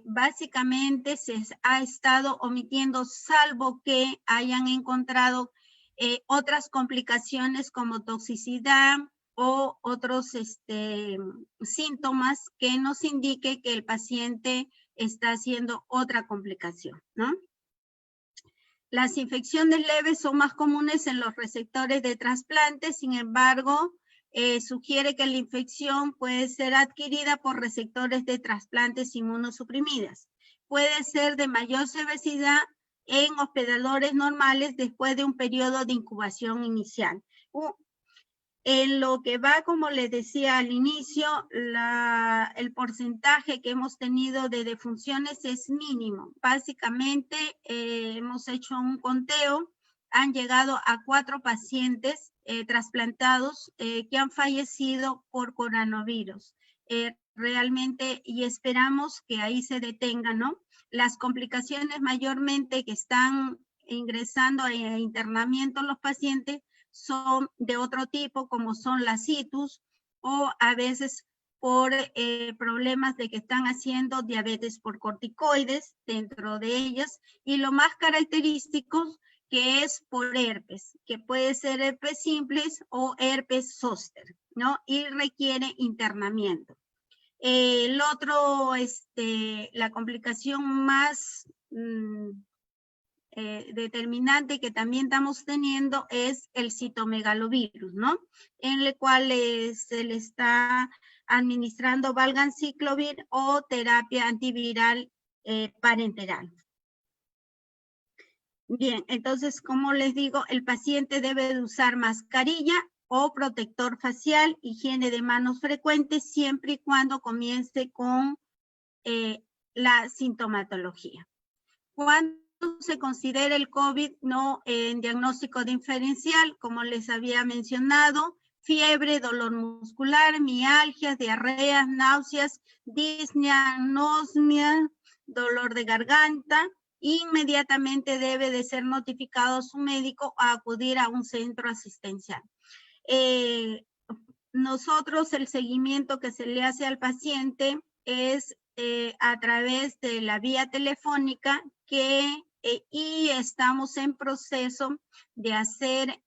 Speaker 4: básicamente se ha estado omitiendo, salvo que hayan encontrado otras complicaciones como toxicidad o otros síntomas que nos indique que el paciente está haciendo otra complicación, ¿no? Las infecciones leves son más comunes en los receptores de trasplante, sin embargo, sugiere que la infección puede ser adquirida por receptores de trasplantes inmunosuprimidas. Puede ser de mayor severidad en hospedadores normales después de un periodo de incubación inicial. En lo que va, como les decía al inicio, el porcentaje que hemos tenido de defunciones es mínimo. Básicamente hemos hecho un conteo, han llegado a 4 pacientes trasplantados que han fallecido por coronavirus. Realmente, y esperamos que ahí se detenga, ¿no? Las complicaciones mayormente que están ingresando a internamiento los pacientes son de otro tipo, como son las situs, o a veces por problemas de que están haciendo diabetes por corticoides dentro de ellas, y lo más característico que es por herpes, que puede ser herpes simples o herpes zóster, ¿no? Y requiere internamiento. El otro, la complicación más determinante que también estamos teniendo es el citomegalovirus, ¿no? En el cual se le está administrando valganciclovir o terapia antiviral parenteral. Bien, entonces, como les digo, el paciente debe de usar mascarilla o protector facial, higiene de manos frecuente, siempre y cuando comience con la sintomatología. Cuando se considera el COVID no en diagnóstico diferencial, como les había mencionado, fiebre, dolor muscular, mialgias, diarreas, náuseas, disnea, anosmia, dolor de garganta, inmediatamente debe de ser notificado a su médico o acudir a un centro asistencial. Nosotros el seguimiento que se le hace al paciente es a través de la vía telefónica y estamos en proceso de hacer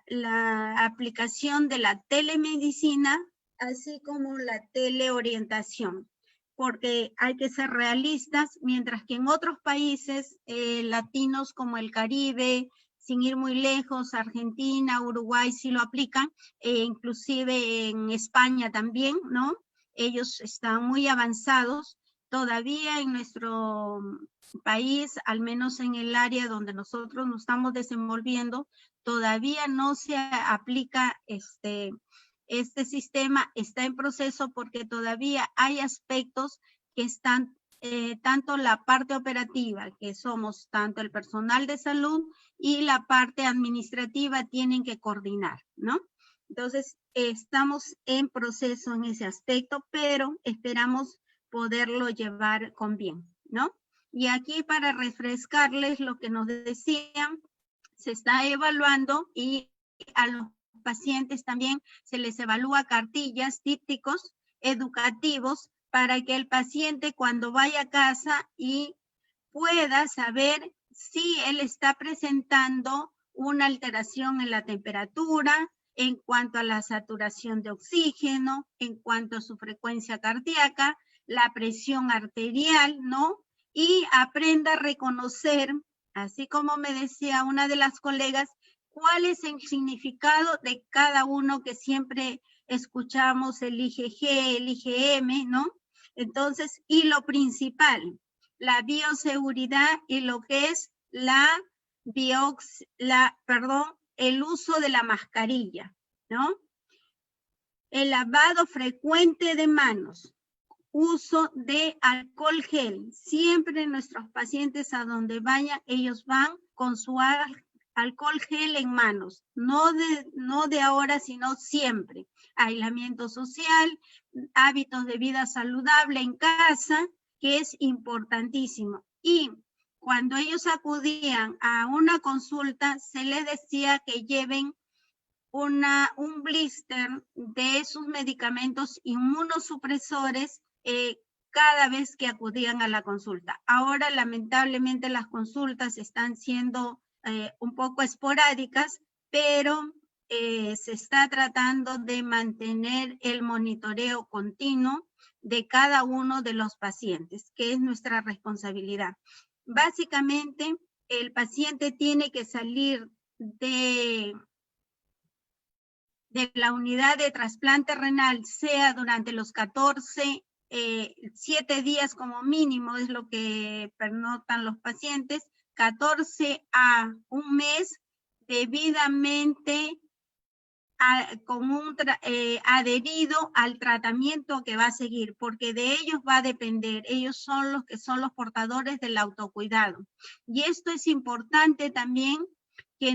Speaker 4: la aplicación de la telemedicina, así como la teleorientación, porque hay que ser realistas, mientras que en otros países latinos como el Caribe, sin ir muy lejos, Argentina, Uruguay sí lo aplican, inclusive en España también, ¿no? Ellos están muy avanzados. Todavía en nuestro país, al menos en el área donde nosotros nos estamos desenvolviendo, todavía no se aplica este sistema, está en proceso porque todavía hay aspectos que están, tanto la parte operativa, que somos tanto el personal de salud y la parte administrativa tienen que coordinar, ¿no? Entonces, estamos en proceso en ese aspecto, pero esperamos poderlo llevar con bien, ¿no? Y aquí para refrescarles lo que nos decían, se está evaluando y a los pacientes también se les evalúa cartillas, dípticos educativos para que el paciente cuando vaya a casa y pueda saber si él está presentando una alteración en la temperatura, en cuanto a la saturación de oxígeno, en cuanto a su frecuencia cardíaca, la presión arterial, ¿no? Y aprenda a reconocer así como me decía una de las colegas, cuál es el significado de cada uno que siempre escuchamos, el IgG, el IgM, ¿no? Entonces, y lo principal, la bioseguridad y lo que es el uso de la mascarilla, ¿no? El lavado frecuente de manos, uso de alcohol gel. Siempre nuestros pacientes a donde vayan, ellos van con su alcohol gel en manos, no de ahora, sino siempre. Aislamiento social, hábitos de vida saludable en casa, que es importantísimo. Y cuando ellos acudían a una consulta, se les decía que lleven un blister de sus medicamentos inmunosupresores cada vez que acudían a la consulta. Ahora, lamentablemente, las consultas están siendo un poco esporádicas, pero se está tratando de mantener el monitoreo continuo de cada uno de los pacientes, que es nuestra responsabilidad. Básicamente, el paciente tiene que salir de la unidad de trasplante renal, sea durante los 7 días como mínimo, es lo que pernotan los pacientes, 14 a un mes, debidamente adherido al tratamiento que va a seguir, porque de ellos va a depender, ellos son los que son los portadores del autocuidado. Y esto es importante también, que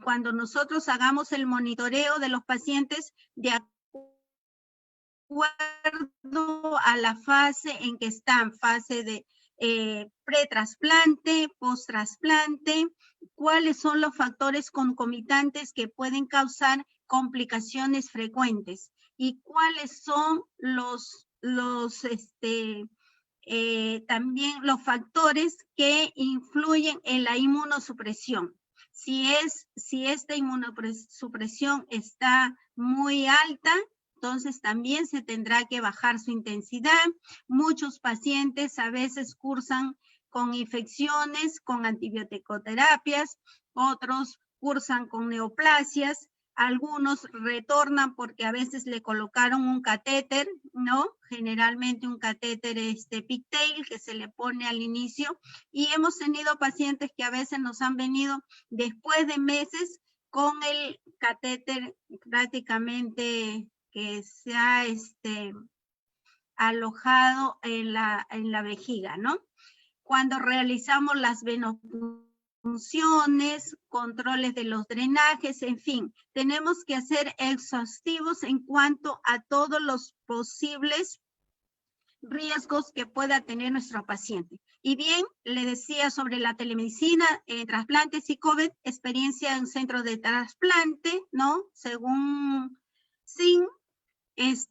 Speaker 4: cuando nosotros hagamos el monitoreo de los pacientes de acuerdo a la fase en que están, fase de pretrasplante, post-trasplante, cuáles son los factores concomitantes que pueden causar complicaciones frecuentes y cuáles son también los factores que influyen en la inmunosupresión. Si esta inmunosupresión está muy alta, entonces también se tendrá que bajar su intensidad. Muchos pacientes a veces cursan con infecciones, con antibiotecoterapias, otros cursan con neoplasias, algunos retornan porque a veces le colocaron un catéter, ¿no? Generalmente un catéter pigtail que se le pone al inicio, y hemos tenido pacientes que a veces nos han venido después de meses con el catéter prácticamente que se ha alojado en la vejiga, ¿no? Cuando realizamos las venopunciones, controles de los drenajes, en fin, tenemos que hacer exhaustivos en cuanto a todos los posibles riesgos que pueda tener nuestro paciente. Y bien, le decía sobre la telemedicina, trasplantes y COVID, experiencia en centro de trasplante, ¿no? Según SIN, es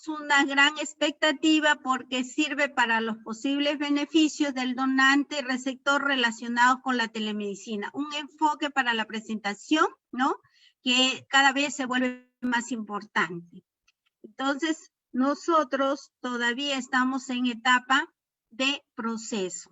Speaker 4: una gran expectativa porque sirve para los posibles beneficios del donante y receptor relacionados con la telemedicina. Un enfoque para la presentación, ¿no? Que cada vez se vuelve más importante. Entonces, nosotros todavía estamos en etapa de proceso.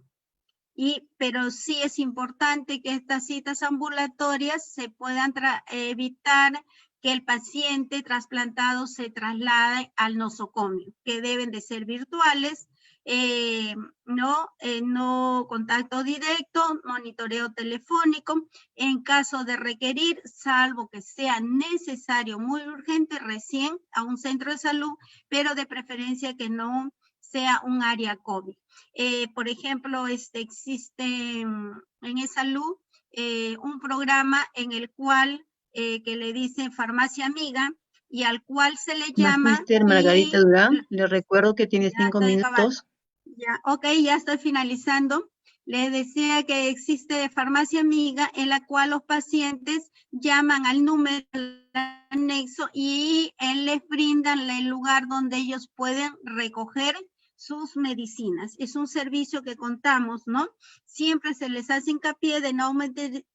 Speaker 4: Pero sí es importante que estas citas ambulatorias se puedan evitar que el paciente trasplantado se traslade al nosocomio, que deben de ser virtuales, no contacto directo, monitoreo telefónico, en caso de requerir, salvo que sea necesario, muy urgente, recién a un centro de salud, pero de preferencia que no sea un área COVID. Por ejemplo, existe en eSalud un programa en el cual que le dicen farmacia amiga y al cual se le llama...
Speaker 2: Magíster Margarita Durán, le recuerdo que tiene 5 minutos.
Speaker 4: Ya, ok, ya estoy finalizando. Le decía que existe farmacia amiga en la cual los pacientes llaman al número del anexo y les brindan el lugar donde ellos pueden recoger sus medicinas. Es un servicio que contamos, ¿no? Siempre se les hace hincapié de no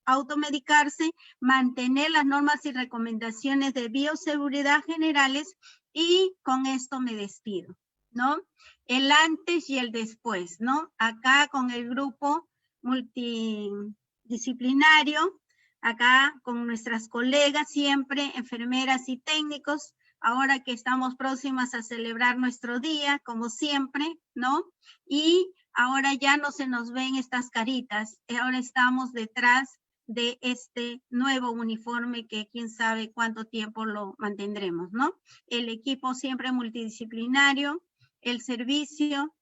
Speaker 4: automedicarse, mantener las normas y recomendaciones de bioseguridad generales, y con esto me despido, ¿no? El antes y el después, ¿no? Acá con el grupo multidisciplinario, acá con nuestras colegas siempre, enfermeras y técnicos, ahora que estamos próximas a celebrar nuestro día, como siempre, ¿no? Y ahora ya no se nos ven estas caritas, ahora estamos detrás de este nuevo uniforme que quién sabe cuánto tiempo lo mantendremos, ¿no? El equipo siempre multidisciplinario, el servicio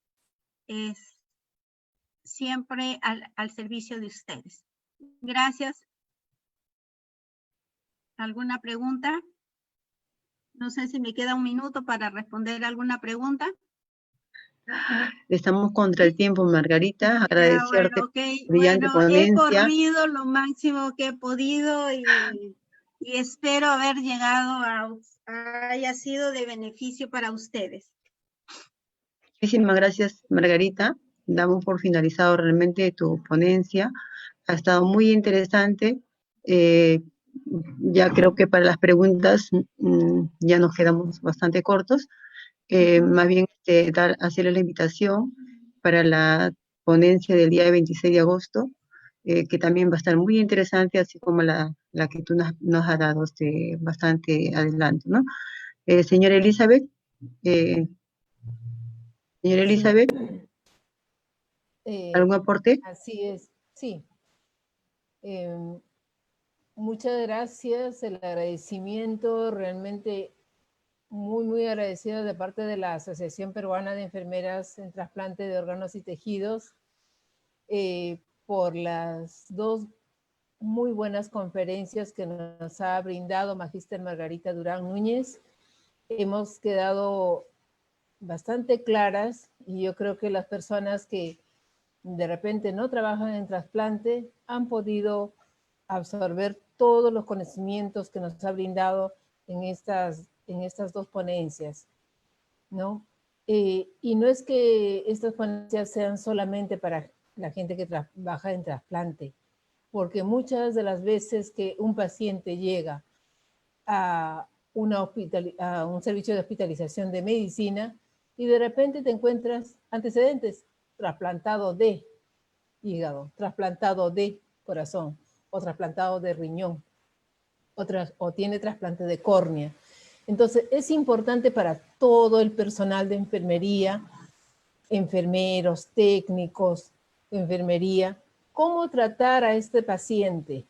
Speaker 4: es siempre al servicio de ustedes. Gracias. ¿Alguna pregunta? No sé si me queda un minuto para responder alguna pregunta.
Speaker 2: Estamos contra el tiempo, Margarita.
Speaker 4: Ya,
Speaker 2: Agradecerte
Speaker 4: bueno, ok.
Speaker 2: brillante
Speaker 4: Bueno, he
Speaker 2: ponencia.
Speaker 4: corrido lo máximo que he podido y espero haber llegado haya sido de beneficio para ustedes.
Speaker 2: Muchísimas gracias, Margarita. Damos por finalizado realmente tu ponencia. Ha estado muy interesante. Ya creo que para las preguntas ya nos quedamos bastante cortos. Más bien hacerle la invitación para la ponencia del día 26 de agosto, que también va a estar muy interesante, así como la que tú nos has dado bastante adelanto, ¿no? Señora Elizabeth, señora Elizabeth, ¿algún aporte?
Speaker 5: Así es, sí. Muchas gracias, el agradecimiento realmente muy agradecida de parte de la Asociación Peruana de Enfermeras en Trasplante de Órganos y Tejidos por las dos muy buenas conferencias que nos ha brindado Magíster Margarita Durán Núñez. Hemos quedado bastante claras y yo creo que las personas que de repente no trabajan en trasplante han podido absorber todos los conocimientos que nos ha brindado en estas dos ponencias, ¿no? Y no es que estas ponencias sean solamente para la gente que trabaja en trasplante, porque muchas de las veces que un paciente llega a un servicio de hospitalización de medicina y de repente te encuentras antecedentes, trasplantado de hígado, trasplantado de corazón o trasplantado de riñón, o tiene trasplante de córnea. Entonces es importante para todo el personal de enfermería, enfermeros, técnicos, enfermería, cómo tratar a este paciente.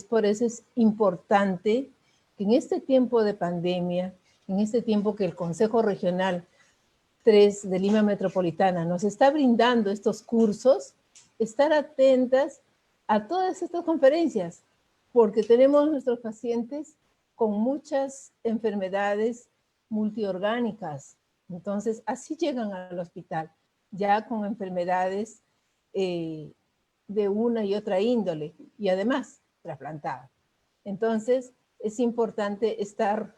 Speaker 5: Por eso es importante que en este tiempo de pandemia, en este tiempo que el Consejo Regional 3 de Lima Metropolitana nos está brindando estos cursos, estar atentas a todas estas conferencias, porque tenemos nuestros pacientes con muchas enfermedades multiorgánicas. Entonces, así llegan al hospital, ya con enfermedades de una y otra índole, y además trasplantadas. Entonces, es importante estar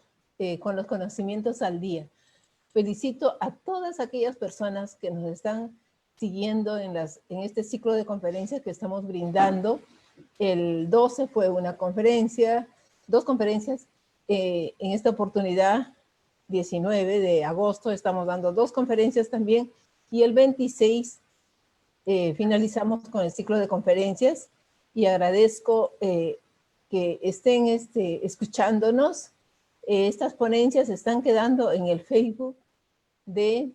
Speaker 5: con los conocimientos al día. Felicito a todas aquellas personas que nos están siguiendo en este ciclo de conferencias que estamos brindando. El 12 fue una conferencia, dos conferencias. En esta oportunidad, 19 de agosto, estamos dando dos conferencias también. Y el 26 finalizamos con el ciclo de conferencias. Y agradezco que estén escuchándonos. Estas ponencias están quedando en el Facebook de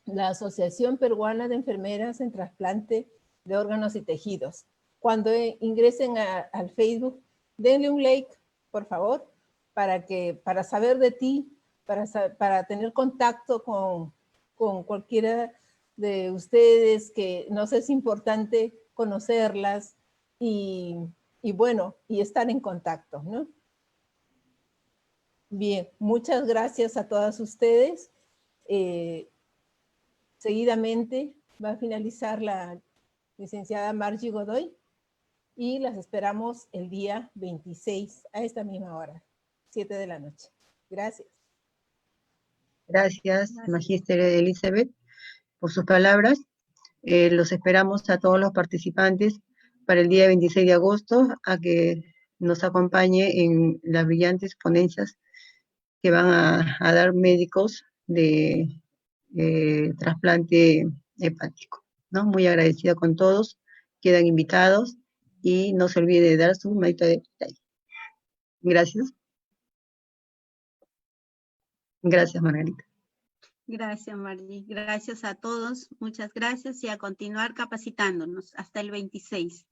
Speaker 5: la Asociación Peruana de Enfermeras en Trasplante de Órganos y Tejidos. Cuando ingresen al Facebook, denle un like, por favor, para saber de ti, para tener contacto con cualquiera de ustedes, que nos es importante conocerlas y bueno, y estar en contacto, ¿no? Bien, muchas gracias a todas ustedes. Seguidamente va a finalizar la licenciada Margie Godoy y las esperamos el día 26 a esta misma hora, 7 de la noche. Gracias.
Speaker 2: Gracias, Magíster Elizabeth, por sus palabras. Los esperamos a todos los participantes para el día 26 de agosto a que nos acompañe en las brillantes ponencias que van a dar médicos de trasplante hepático, ¿no? Muy agradecida con todos. quedan invitados y no se olvide de dar su manito de like. Gracias. Gracias, Margarita.
Speaker 4: Gracias, Margie. Gracias a todos. Muchas gracias y a continuar capacitándonos hasta el 26.